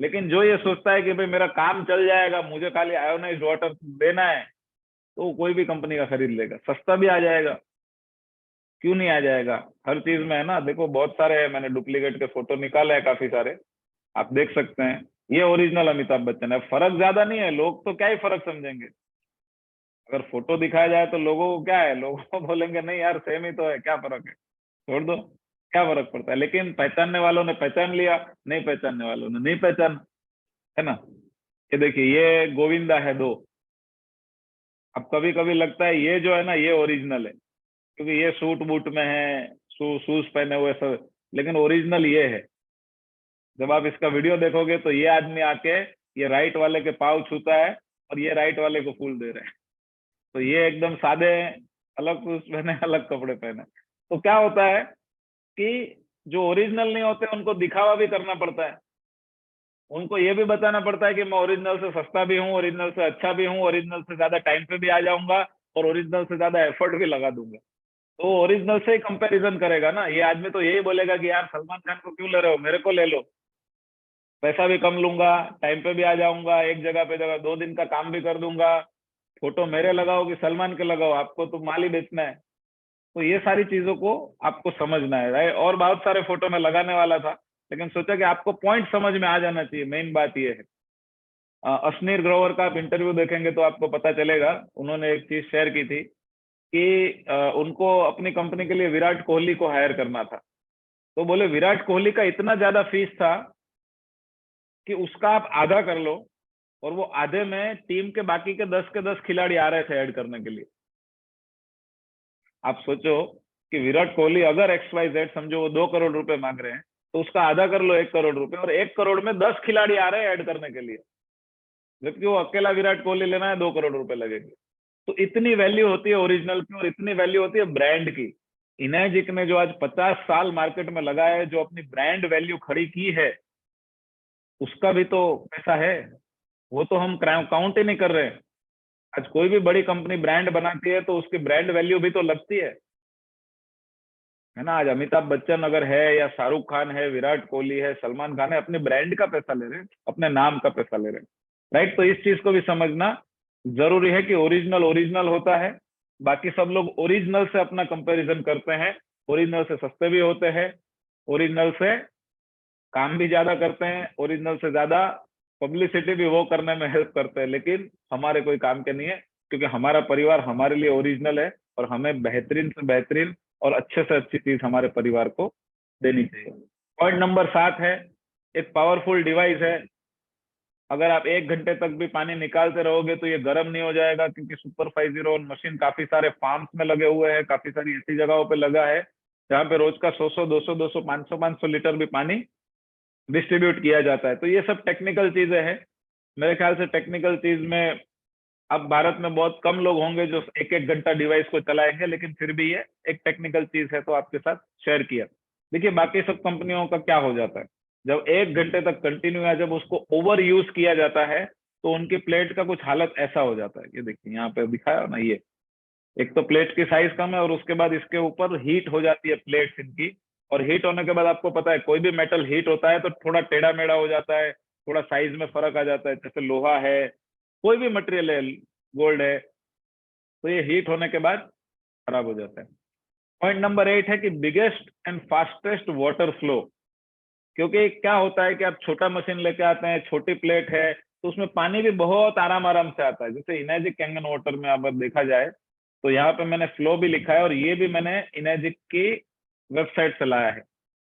लेकिन जो ये सोचता है कि भाई मेरा काम चल जाएगा, मुझे खाली आयोनाइज्ड वाटर देना है, तो कोई भी कंपनी का खरीद लेगा, सस्ता भी आ जाएगा। क्यों नहीं आ जाएगा, हर चीज में है ना। देखो बहुत सारे है, मैंने डुप्लीकेट के फोटो निकाले हैं काफी सारे, आप देख सकते हैं। ये ओरिजिनल अमिताभ बच्चन है, फर्क ज्यादा नहीं है, लोग तो क्या ही फर्क समझेंगे। अगर फोटो दिखाया जाए तो लोगों को क्या है, लोगों को बोलेंगे नहीं यार सेम ही तो है, क्या फर्क है, छोड़ दो, क्या फर्क पड़ता है। लेकिन पहचानने वालों ने पहचान लिया, नहीं पहचानने वालों ने नहीं पहचाना, है ना। ये देखिए ये गोविंदा है दो। अब कभी कभी लगता है ये जो है ना ये ओरिजिनल है, क्योंकि ये सूट बूट में है, शूज पहने हुए सब, लेकिन ओरिजिनल ये है। जब आप इसका वीडियो देखोगे तो ये आदमी आके ये राइट वाले के पाँव छूता है और ये राइट वाले को फूल दे रहे हैं। तो ये एकदम सादे हैं, अलग शूज पहने अलग कपड़े पहने। तो क्या होता है कि जो ओरिजिनल नहीं होते उनको दिखावा भी करना पड़ता है, उनको ये भी बताना पड़ता है कि मैं ओरिजिनल से सस्ता भी हूँ, ओरिजिनल से अच्छा भी हूँ, ओरिजिनल से ज्यादा टाइम पे भी आ जाऊंगा और ओरिजिनल से ज्यादा एफर्ट भी लगा दूंगा। तो ओरिजिनल से ही कंपैरिजन करेगा ना, ये आदमी तो यही बोलेगा कि यार सलमान खान को क्यों ले रहे हो, मेरे को ले लो, पैसा भी कम लूंगा, टाइम पे भी आ जाऊंगा, एक जगह पे जगह 2 दिन का काम भी कर दूंगा, फोटो मेरे लगाओ कि सलमान के लगाओ, आपको तो माल ही बेचना है। तो ये सारी चीजों को आपको समझना है, राइट। और बहुत सारे फोटो में लगाने वाला था, लेकिन सोचा कि आपको पॉइंट समझ में आ जाना चाहिए, मेन बात ये है। अश्नीर ग्रोवर का आप इंटरव्यू देखेंगे तो आपको पता चलेगा, उन्होंने एक चीज शेयर की थी कि उनको अपनी कंपनी के लिए विराट कोहली को हायर करना था। तो बोले विराट कोहली का इतना ज्यादा फीस था कि उसका आप आधा कर लो, और वो आधे में टीम के बाकी के 10 खिलाड़ी आ रहे थे ऐड करने के लिए। आप सोचो कि विराट कोहली अगर XYZ समझो वो 2 करोड़ रुपए मांग रहे हैं, तो उसका आधा कर लो 1 करोड़ रुपए, और 1 करोड़ में 10 खिलाड़ी आ रहे हैं ऐड करने के लिए, जबकि वो अकेला विराट कोहली लेना है 2 करोड़ रुपए लगेंगे। तो इतनी वैल्यू होती है ओरिजिनल की और इतनी वैल्यू होती है ब्रांड की। इनैजिक ने जो आज 50 साल मार्केट में लगा है, जो अपनी ब्रांड वैल्यू खड़ी की है, उसका भी तो पैसा है, वो तो हम काउंट ही नहीं कर रहे हैं। आज कोई भी बड़ी कंपनी ब्रांड बनाती है तो उसकी ब्रांड वैल्यू भी तो लगती है ना। आज अमिताभ बच्चन अगर है या शाहरुख खान है, विराट कोहली है, सलमान खान है, अपने ब्रांड का पैसा ले रहे हैं, अपने नाम का पैसा ले रहे हैं, राइट। तो इस चीज को भी समझना जरूरी है कि ओरिजिनल ओरिजिनल होता है। बाकी सब लोग ओरिजिनल से अपना कंपैरिजन करते हैं, ओरिजिनल से सस्ते भी होते हैं, ओरिजिनल से काम भी ज्यादा करते हैं, ओरिजिनल से ज्यादा पब्लिसिटी भी वो करने में हेल्प करते हैं, लेकिन हमारे कोई काम के नहीं है, क्योंकि हमारा परिवार हमारे लिए ओरिजिनल है और हमें बेहतरीन से बेहतरीन और अच्छे से अच्छी चीज हमारे परिवार को देनी चाहिए। पॉइंट नंबर 7 है, एक पावरफुल डिवाइस है। अगर आप 1 घंटे तक भी पानी निकालते रहोगे तो ये गर्म नहीं हो जाएगा, क्योंकि सुपर 50 मशीन काफी सारे फार्म्स में लगे हुए हैं, काफी सारी ऐसी जगहों पे लगा है जहाँ पे रोज का 100 200 500 लीटर भी पानी डिस्ट्रीब्यूट किया जाता है। तो ये सब टेक्निकल चीजें हैं। मेरे ख्याल से टेक्निकल चीज में अब भारत में बहुत कम लोग होंगे जो 1 1 घंटा डिवाइस को चलाएंगे, लेकिन फिर भी ये एक टेक्निकल चीज है तो आपके साथ शेयर किया। देखिए बाकी सब कंपनियों का क्या हो जाता है, जब 1 घंटे तक कंटिन्यू या जब उसको ओवर यूज किया जाता है तो उनकी प्लेट का कुछ हालत ऐसा हो जाता है। ये देखिए यहाँ पे दिखाया ना, ये एक तो प्लेट की साइज कम है और उसके बाद इसके ऊपर हीट हो जाती है प्लेट्स इनकी, और हीट होने के बाद आपको पता है कोई भी मेटल हीट होता है तो थोड़ा टेढ़ा मेढ़ा हो जाता है, थोड़ा साइज में फर्क आ जाता है। जैसे लोहा है, कोई भी मटेरियल है, गोल्ड है, तो ये हीट होने के बाद खराब हो जाता है। पॉइंट नंबर 8 है कि biggest and fastest water flow. क्योंकि क्या होता है कि आप छोटा मशीन लेके आते हैं, छोटी प्लेट है, तो उसमें पानी भी बहुत आराम आराम से आता है। जैसे इनर्जिक कैंगन वाटर में अगर देखा जाए तो यहाँ पे मैंने फ्लो भी लिखा है, और ये भी मैंने इनर्जिक की वेबसाइट से लाया है।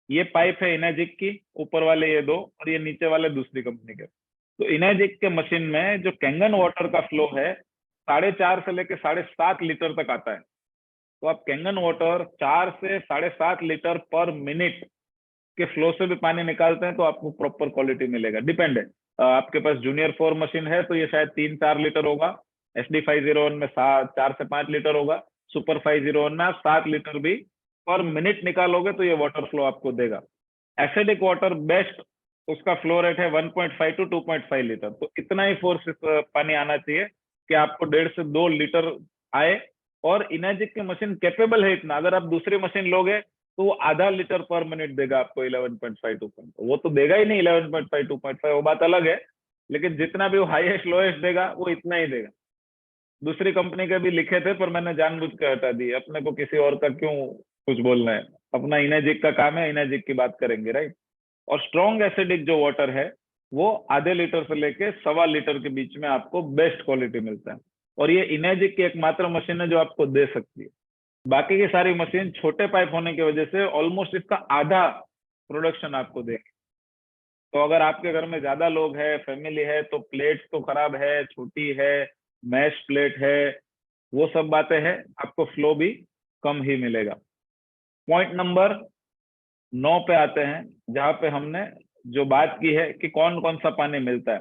ये पाइप है इनर्जिक की, ऊपर वाले ये दो, और ये नीचे वाले दूसरी कंपनी के। तो इनर्जिक के मशीन में जो कैंगन वाटर का फ्लो है 4.5 से लेके 7.5 लीटर तक आता है। तो आप कैंगन वाटर 4 से 7.5 लीटर पर मिनट के फ्लो से भी पानी निकालते हैं तो आपको प्रॉपर क्वालिटी मिलेगा। डिपेंड है, आपके पास जूनियर 4 मशीन है तो ये शायद 3-4 लीटर होगा, SD 501 में 4 से 5 लीटर होगा, सुपर 501 में आप 7 लीटर भी पर मिनट निकालोगे तो ये वाटर फ्लो आपको देगा। एसिडिक वाटर बेस्ट, उसका फ्लो रेट है 1.5 टू 2.5 लीटर। तो इतना ही फोर्स पानी आना चाहिए कि आपको 1.5 से 2 लीटर आए। और इनर्जिक की मशीन कैपेबल है इतना, अगर आप दूसरी मशीन लोगे तो वो आधा लीटर पर मिनट देगा आपको 11.5 2.5, वो तो देगा ही नहीं 11.5 2.5, वो बात अलग है। लेकिन जितना भी वो हाईएस्ट लोएस्ट देगा वो इतना ही देगा। दूसरी कंपनी के भी लिखे थे पर मैंने जानबूझ के हटा दिए, अपने को किसी और का क्यों कुछ बोलना है। अपना इनर्जिक का काम है, इनर्जिक की बात करेंगे, राइट। और स्ट्रॉन्ग एसिडिक जो वाटर है वो आधे लीटर से लेके 1.25 लीटर के बीच में आपको बेस्ट क्वालिटी मिलता है। और ये इनर्जिक की एकमात्र मशीन है जो आपको दे सकती है। बाकी की सारी मशीन छोटे पाइप होने की वजह से ऑलमोस्ट इसका आधा प्रोडक्शन आपको देगी। तो अगर आपके घर में ज्यादा लोग हैं, फैमिली है, तो प्लेट तो खराब है, छोटी है, मैश प्लेट है, वो सब बातें हैं, आपको फ्लो भी कम ही मिलेगा। पॉइंट नंबर 9 पे आते हैं, जहां पे हमने जो बात की है कि कौन कौन सा पानी मिलता है।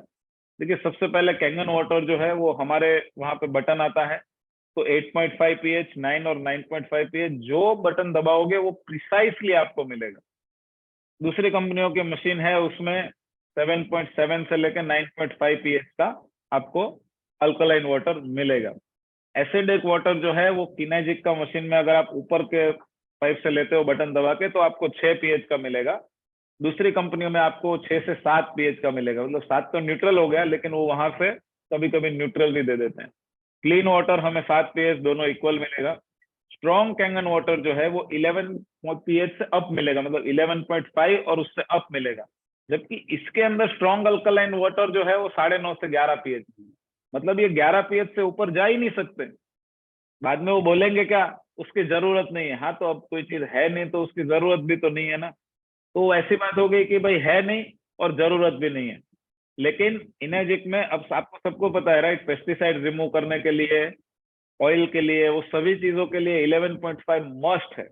देखिए, सबसे पहले कैंगन वाटर जो है वो हमारे वहां पे बटन आता है, तो 8.5 pH, 9 और 9.5 pH जो बटन दबाओगे वो प्रिसाइसली आपको मिलेगा। दूसरी कंपनियों की मशीन है उसमें 7.7 से लेकर 9.5 pH का आपको अल्कलाइन वाटर मिलेगा। एसिडिक वाटर जो है वो किनेजिक का मशीन में अगर आप ऊपर के पाइप से लेते हो बटन दबा के तो आपको 6 pH का मिलेगा। दूसरी कंपनियों में आपको 6 से 7 pH का मिलेगा। मतलब 7 तो न्यूट्रल हो गया, लेकिन वो वहां से कभी कभी न्यूट्रल भी दे देते हैं। क्लीन वाटर हमें 7 pH दोनों इक्वल मिलेगा। स्ट्रॉन्ग कैंगन वाटर जो है वो 11 pH से अप मिलेगा, मतलब 11.5 और उससे अप मिलेगा। जबकि इसके अंदर स्ट्रॉन्ग अल्कलाइन वाटर जो है वो 9.5 से 11 pH, मतलब ये 11 pH से ऊपर जा ही नहीं सकते। बाद में वो बोलेंगे क्या, उसकी जरूरत नहीं है। हाँ, तो अब कोई चीज है नहीं तो उसकी जरूरत भी तो नहीं है ना। तो ऐसी बात हो गई कि भाई है नहीं और जरूरत भी नहीं है। लेकिन इनर्जिक में अब आपको सबको पता है, राइट, पेस्टिसाइड रिमूव करने के लिए, ऑयल के लिए, वो सभी चीजों के लिए 11.5 मस्ट है।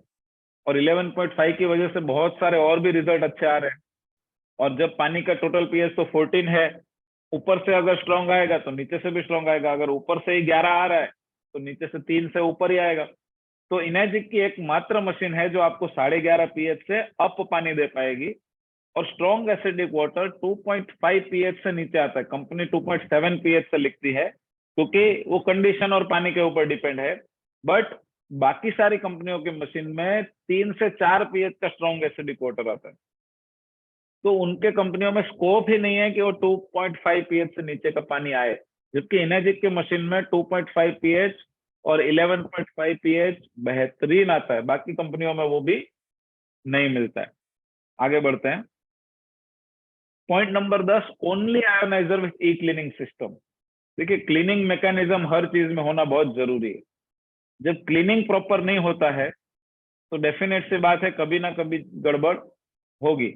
और 11.5 की वजह से बहुत सारे और भी रिजल्ट अच्छे आ रहे हैं। और जब पानी का टोटल पीएच तो 14 है, ऊपर से अगर स्ट्रॉन्ग आएगा तो नीचे से भी स्ट्रॉन्ग आएगा। अगर ऊपर से ही 11 आ रहा है तो नीचे से 3 से ऊपर ही आएगा। तो इनर्जिक की एक मात्र मशीन है जो आपको 11.5 पीएच से अप पानी दे पाएगी। और स्ट्रॉन्ग एसिडिक वाटर 2.5 पीएच से नीचे आता है। कंपनी 2.7 पीएच से लिखती है क्योंकि वो कंडीशन और पानी के ऊपर डिपेंड है। बट बाकी सारी कंपनियों की मशीन में 3 से 4 पीएच का स्ट्रॉन्ग एसिडिक वाटर आता है। तो उनके कंपनियों में स्कोप ही नहीं है कि वो 2.5 पीएच से नीचे का पानी आए। जबकि इनर्जिक के मशीन में 2.5 पीएच और 11.5 पीएच बेहतरीन आता है। बाकी कंपनियों में वो भी नहीं मिलता है। आगे बढ़ते हैं। Point number 10, only ioniser with E cleaning system. देखिए, क्लीनिंग मैकेनिज्म हर चीज में होना बहुत जरूरी है। जब क्लीनिंग प्रॉपर नहीं होता है तो डेफिनेट सी बात है कभी ना कभी गड़बड़ होगी।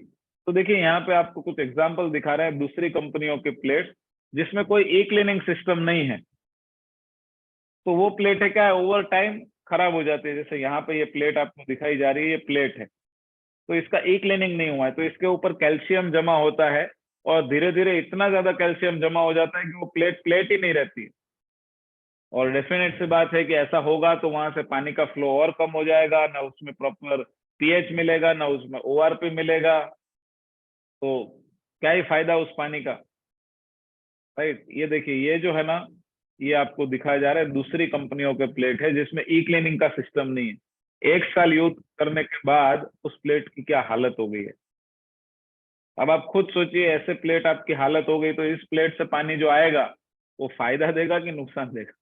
तो देखिए, यहाँ पे आपको कुछ एग्जांपल दिखा रहे हैं दूसरी कंपनियों के प्लेट्स जिसमें कोई ई क्लीनिंग सिस्टम नहीं है। तो वो प्लेट है क्या है, ओवर टाइम खराब हो जाती है। जैसे यहाँ पे ये प्लेट आपको दिखाई जा रही है, ये प्लेट है, तो इसका ई क्लीनिंग नहीं हुआ है, तो इसके ऊपर कैल्शियम जमा होता है। और धीरे धीरे इतना ज्यादा कैल्शियम जमा हो जाता है कि वो प्लेट प्लेट ही नहीं रहती है। और डेफिनेट सी बात है कि ऐसा होगा तो वहां से पानी का फ्लो और कम हो जाएगा, ना उसमें प्रॉपर पीएच मिलेगा, ना उसमें ओआरपी मिलेगा। तो क्या ही फायदा उस पानी का, राइट। ये देखिए, ये जो है ना, ये आपको दिखाया जा रहा है दूसरी कंपनियों के प्लेट है जिसमें ई क्लीनिंग का सिस्टम नहीं है। 1 साल यूज करने के बाद उस प्लेट की क्या हालत हो गई है। अब आप खुद सोचिए, ऐसे प्लेट आपकी हालत हो गई तो इस प्लेट से पानी जो आएगा वो फायदा देगा कि नुकसान देगा।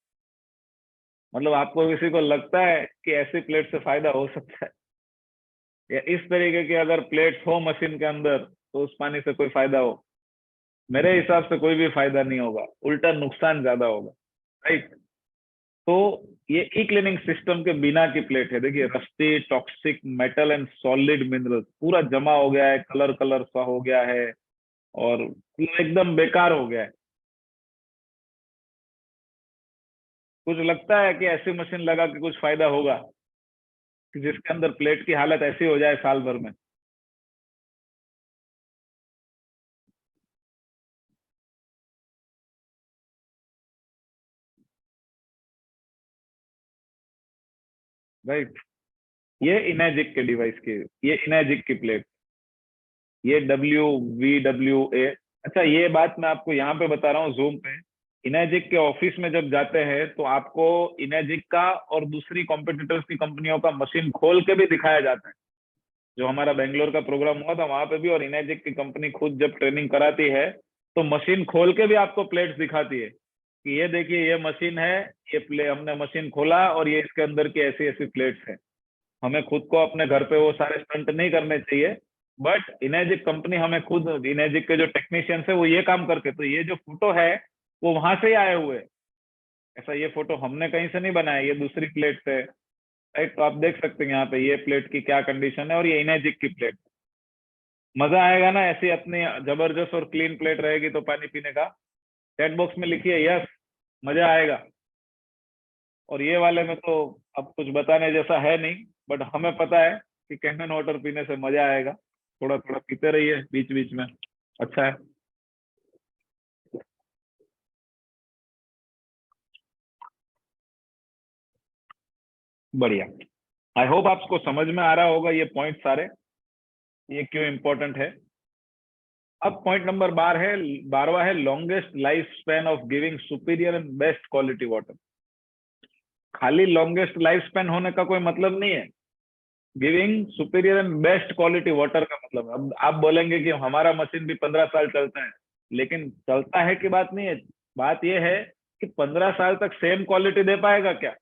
मतलब आपको किसी को लगता है कि ऐसी प्लेट से फायदा हो सकता है, या इस तरीके की अगर प्लेट्स हो मशीन के अंदर तो उस पानी से कोई फायदा हो। मेरे हिसाब से कोई भी फायदा नहीं होगा, उल्टा नुकसान ज्यादा होगा। राइट। तो ये ई क्लीनिंग सिस्टम के बिना की प्लेट है, देखिए rusty, toxic metal and solid minerals पूरा जमा हो गया है, कलर कलर सा हो गया है, और एकदम बेकार हो गया है। कुछ लगता है कि ऐसी मशीन लगा के कुछ फायदा होगा कि जिसके अंदर प्लेट की हालत ऐसी हो जाए साल भर में? राइट। ये इनेजिक के डिवाइस की, ये इनेजिक की प्लेट, ये WVWA। अच्छा, ये बात मैं आपको यहाँ पे बता रहा हूँ जूम पे। इनेजिक के ऑफिस में जब जाते हैं तो आपको इनेजिक का और दूसरी कॉम्पिटिटर्स की कंपनियों का मशीन खोल के भी दिखाया जाता है। जो हमारा बेंगलोर का प्रोग्राम हुआ था वहां पे भी, और इनेजिक की कंपनी खुद जब ट्रेनिंग कराती है तो मशीन खोल के भी आपको प्लेट्स दिखाती है कि ये देखिए ये मशीन है, ये प्ले हमने मशीन खोला और ये इसके अंदर की ऐसी ऐसी प्लेट्स हैं। हमें खुद को अपने घर पे वो सारे स्टंट नहीं करने चाहिए, बट इनेजिक कंपनी हमें खुद, इनेजिक के जो टेक्नीशियंस है वो ये काम करके, तो ये जो फोटो है वो वहां से ही आए हुए हैं। ऐसा ये फोटो हमने कहीं से नहीं बनाया, ये दूसरी प्लेट से। राइट। तो आप देख सकते हैं यहाँ पे ये प्लेट की क्या कंडीशन है, और ये इनेजिक की प्लेट। मजा आएगा ना ऐसी अपनी जबरदस्त और क्लीन प्लेट रहेगी तो पानी पीने का? चैट बॉक्स में लिखिए यस, मजा आएगा। और ये वाले में तो अब कुछ बताने जैसा है नहीं, बट हमें पता है कि कैंडन वाटर पीने से मजा आएगा। थोड़ा थोड़ा पीते रहिए बीच बीच में, अच्छा है। बढ़िया। आई होप आपको समझ में आ रहा होगा ये पॉइंट सारे, ये क्यों इंपॉर्टेंट है। अब पॉइंट नंबर 12 है longest life span of giving superior and best quality water. खाली लॉन्गेस्ट लाइफ स्पैन होने का कोई मतलब नहीं है, giving superior and best quality water का मतलब है। अब आप बोलेंगे कि हमारा मशीन भी 15 साल चलता है, लेकिन चलता है कि बात नहीं है। बात यह है कि 15 साल तक सेम क्वालिटी दे पाएगा क्या?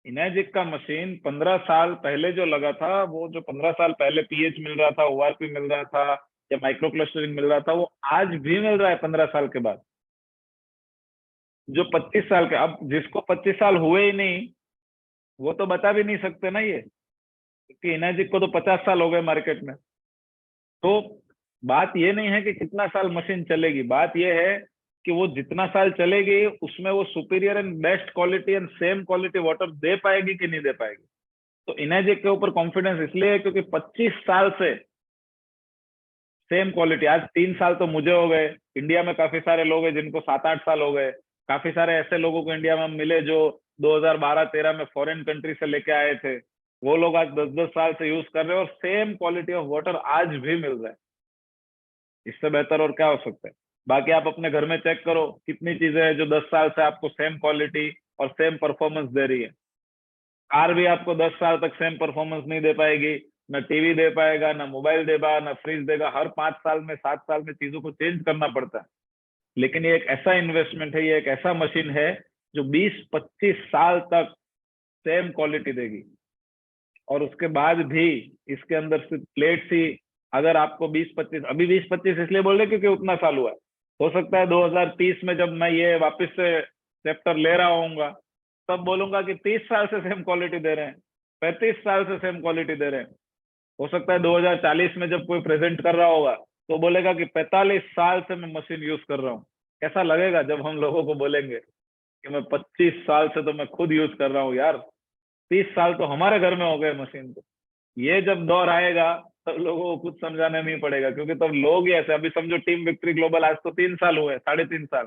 इनेजिक का मशीन 15 साल पहले जो लगा था, वो जो 15 साल पहले पीएच मिल रहा था, ORP मिल रहा था, या माइक्रो क्लस्टरिंग मिल रहा था, वो आज भी मिल रहा है 15 साल के बाद। जो 25 साल के, अब जिसको 25 साल हुए ही नहीं वो तो बता भी नहीं सकते ना ये, क्योंकि इनेजिक को तो 50 साल हो गए मार्केट में। तो बात ये नहीं है कि कितना साल मशीन चलेगी, बात ये है कि वो जितना साल चलेगी उसमें वो superior and best quality and same quality water दे पाएगी कि नहीं दे पाएगी। तो इनेजिक के ऊपर कॉन्फिडेंस इसलिए है क्योंकि 25 साल से सेम क्वालिटी। आज 3 साल तो मुझे हो गए, इंडिया में काफी सारे लोग हैं जिनको 7-8 साल हो गए। काफी सारे ऐसे लोगों को इंडिया में हम मिले जो 2012-13 में फॉरेन कंट्री से लेके आए थे, वो लोग आज 10-10 साल से यूज कर रहे हैं और सेम क्वालिटी ऑफ वाटर आज भी मिल रहा है। इससे बेहतर और क्या हो सकता है? बाकी आप अपने घर में चेक करो कितनी चीजें हैं जो 10 साल से आपको सेम क्वालिटी और सेम परफॉर्मेंस दे रही है। कार भी आपको 10 साल तक सेम परफॉर्मेंस नहीं दे पाएगी, ना टीवी दे पाएगा, ना मोबाइल देगा, ना फ्रिज देगा। हर 5 साल में 7 साल में चीजों को चेंज करना पड़ता है। लेकिन ये एक ऐसा इन्वेस्टमेंट है, ये एक ऐसा मशीन है जो 20-25 साल तक सेम क्वालिटी देगी। और उसके बाद भी इसके अंदर सिर्फ प्लेट्स ही, अगर आपको 20-25, अभी 20-25 इसलिए बोल रहे क्योंकि उतना साल हुआ है। हो सकता है 2030 में जब मैं ये वापस से चैप्टर ले रहा हूँगा तब बोलूंगा कि 30 साल से सेम क्वालिटी दे रहे हैं, 35 साल से सेम क्वालिटी दे रहे हैं। हो सकता है 2040 में जब कोई प्रेजेंट कर रहा होगा तो बोलेगा कि 45 साल से मैं मशीन यूज कर रहा हूँ। कैसा लगेगा जब हम लोगों को बोलेंगे कि मैं 25 साल से तो मैं खुद यूज कर रहा हूँ यार, 30 साल तो हमारे घर में हो गए मशीन को। ये जब दौर आएगा तब लोगों को कुछ समझाने नहीं पड़ेगा, क्योंकि तब लोग ही ऐसे, अभी समझो टीम विक्ट्री ग्लोबल आज तो 3 साल हुए, 3.5 साल,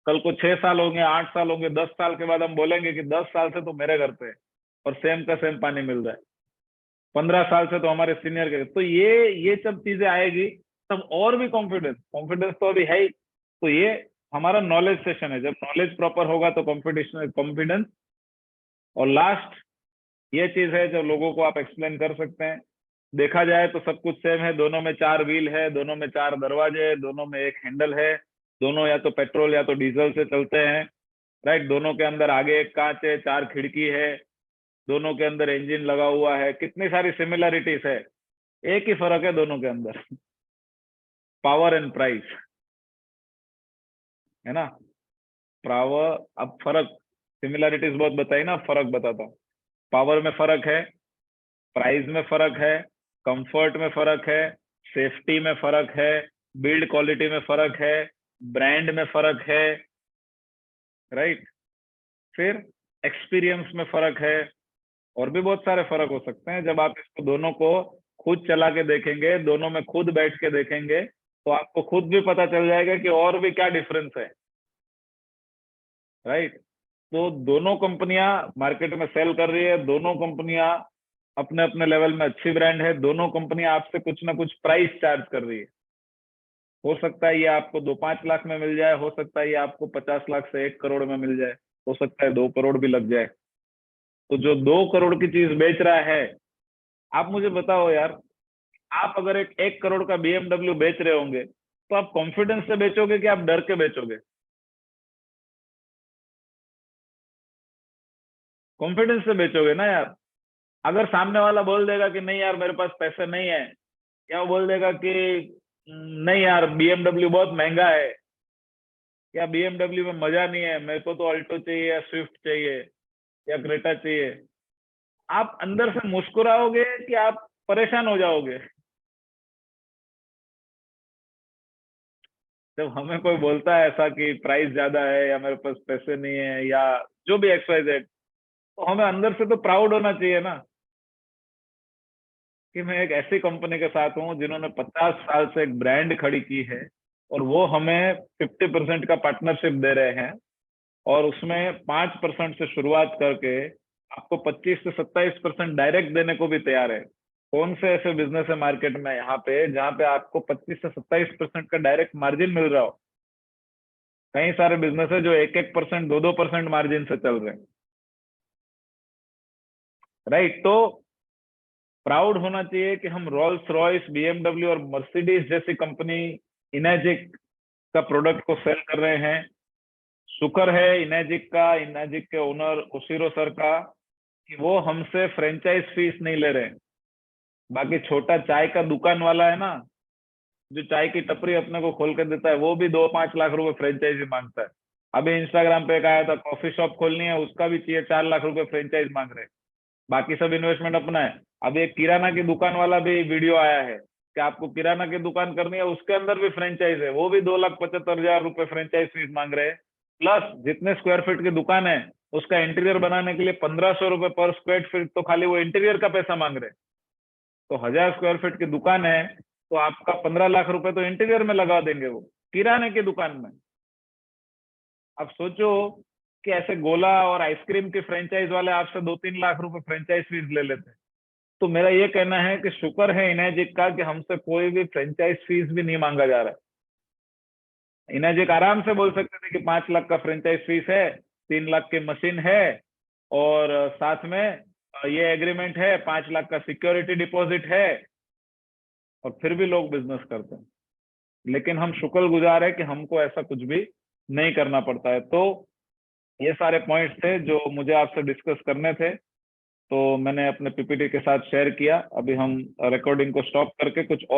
कल को 6 साल होंगे, 8 साल होंगे, 10 साल के बाद हम बोलेंगे कि 10 साल से तो मेरे घर पे है और सेम का सेम पानी मिल रहा है, 15 साल से तो हमारे सीनियर के। तो ये सब चीजें आएगी तब और भी कॉन्फिडेंस, कॉन्फिडेंस तो अभी है ही। तो ये हमारा नॉलेज सेशन है, जब नॉलेज प्रॉपर होगा तो कॉम्पिटिशन कॉन्फिडेंस। और लास्ट ये चीज है जो लोगों को आप एक्सप्लेन कर सकते हैं। देखा जाए तो सब कुछ सेम है, दोनों में 4 व्हील है, दोनों में 4 दरवाजे है, दोनों में एक हैंडल है, दोनों या तो पेट्रोल या तो डीजल से चलते हैं। राइट। दोनों के अंदर आगे एक कांच है, 4 खिड़की है, दोनों के अंदर इंजन लगा हुआ है, कितनी सारी सिमिलरिटीज है। एक ही फर्क है दोनों के अंदर, पावर एंड प्राइस। है ना। पावर, अब फर्क, सिमिलैरिटीज बहुत बताई ना, फर्क बताता हूँ। पावर में फर्क है, प्राइस में फर्क है, कंफर्ट में फर्क है, सेफ्टी में फर्क है, बिल्ड क्वालिटी में फर्क है, ब्रांड में फर्क है, राइट। फिर एक्सपीरियंस में फर्क है, और भी बहुत सारे फर्क हो सकते हैं। जब आप इसको दोनों को खुद चला के देखेंगे, दोनों में खुद बैठ के देखेंगे, तो आपको खुद भी पता चल जाएगा कि और भी क्या डिफरेंस है, राइट। तो दोनों कंपनियां मार्केट में सेल कर रही है, दोनों कंपनियां अपने अपने लेवल में अच्छी ब्रांड है, दोनों कंपनियां आपसे कुछ ना कुछ प्राइस चार्ज कर रही है। हो सकता है ये आपको 2-5 लाख में मिल जाए, हो सकता है ये आपको 50 लाख से 1 करोड़ में मिल जाए, हो सकता है 2 करोड़ भी लग जाए। तो जो 2 करोड़ की चीज बेच रहा है, आप मुझे बताओ यार, आप अगर एक करोड़ का BMW बेच रहे होंगे, तो आप कॉन्फिडेंस से बेचोगे कि आप डर के बेचोगे? कॉन्फिडेंस से बेचोगे ना यार। अगर सामने वाला बोल देगा कि नहीं यार मेरे पास पैसे नहीं है, या वो बोल देगा कि नहीं यार BMW बहुत महंगा है, या BMW में मजा नहीं है, मेरे को तो अल्टो चाहिए या स्विफ्ट चाहिए या क्रेटा चाहिए, आप अंदर से मुस्कुराओगे कि आप परेशान हो जाओगे? जब हमें कोई बोलता है ऐसा कि प्राइस ज्यादा है या मेरे पास पैसे नहीं है या जो भी XYZ, तो हमें अंदर से तो प्राउड होना चाहिए ना, कि मैं एक ऐसी कंपनी के साथ हूँ जिन्होंने 50 साल से एक ब्रांड खड़ी की है, और वो हमें 50% का पार्टनरशिप दे रहे हैं, और उसमें 5% से शुरुआत करके आपको 25 से 27% डायरेक्ट देने को भी तैयार है। कौन से ऐसे बिजनेस है मार्केट में यहाँ पे जहाँ पे आपको 25 से 27% का डायरेक्ट मार्जिन मिल रहा हो? कई सारे बिजनेस है जो 1-1%, 2-2% मार्जिन से चल रहे हैं, राइट। तो प्राउड होना चाहिए कि हम रोल्स रॉयस, BMW और मर्सिडीज जैसी कंपनी, इनेजिक का प्रोडक्ट को सेल कर रहे हैं। शुक्र है इनेजिक का, इनेजिक के ओनर उशीरो सर का, कि वो हमसे फ्रेंचाइज फीस नहीं ले रहे हैं। बाकी छोटा चाय का दुकान वाला है ना, जो चाय की टपरी अपने को खोल कर देता है, वो भी 2-5 लाख रुपए फ्रेंचाइजी मांगता है। अभी इंस्टाग्राम पे एक आया था, कॉफी शॉप खोलनी है, उसका भी चाहिए 4 लाख रुपए फ्रेंचाइज मांग रहे हैं। बाकी सब इन्वेस्टमेंट अपना है। अब एक किराना की दुकान वाला भी वीडियो आया है कि आपको किराना की दुकान करनी है, उसके अंदर भी फ्रेंचाइज है, वो भी 2,75,000 रुपए फ्रेंचाइज फीस मांग रहे हैं। प्लस जितने स्क्वायर फीट की दुकान है, उसका इंटीरियर बनाने के लिए 1,500 रुपए पर स्क्वायर फीट तो खाली वो इंटीरियर का पैसा मांग रहे हैं। तो 1,000 स्क्वायर फीट की दुकान है, तो आपका 15 लाख रुपए तो इंटीरियर में लगा देंगे वो, किराने की दुकान में। अब सोचो कि ऐसे गोला और आइसक्रीम के फ्रेंचाइज वाले आपसे 2-3 लाख रुपए फ्रेंचाइज फीस ले लेते हैं। तो मेरा ये कहना है कि शुक्र है इनेजिक का कि हमसे कोई भी फ्रेंचाइज फीस भी नहीं मांगा जा रहा है। इनेजिक आराम से बोल सकते थे कि 5 लाख का फ्रेंचाइज फीस है, 3 लाख की मशीन है, और साथ में ये एग्रीमेंट है, 5 लाख का सिक्योरिटी डिपॉजिट है, और फिर भी लोग बिजनेस करते हैं। लेकिन हम शुक्रगुजार है कि हमको ऐसा कुछ भी नहीं करना पड़ता है। तो ये सारे पॉइंट्स थे जो मुझे आपसे डिस्कस करने थे, तो मैंने अपने PPT के साथ शेयर किया। अभी हम रिकॉर्डिंग को स्टॉप करके कुछ और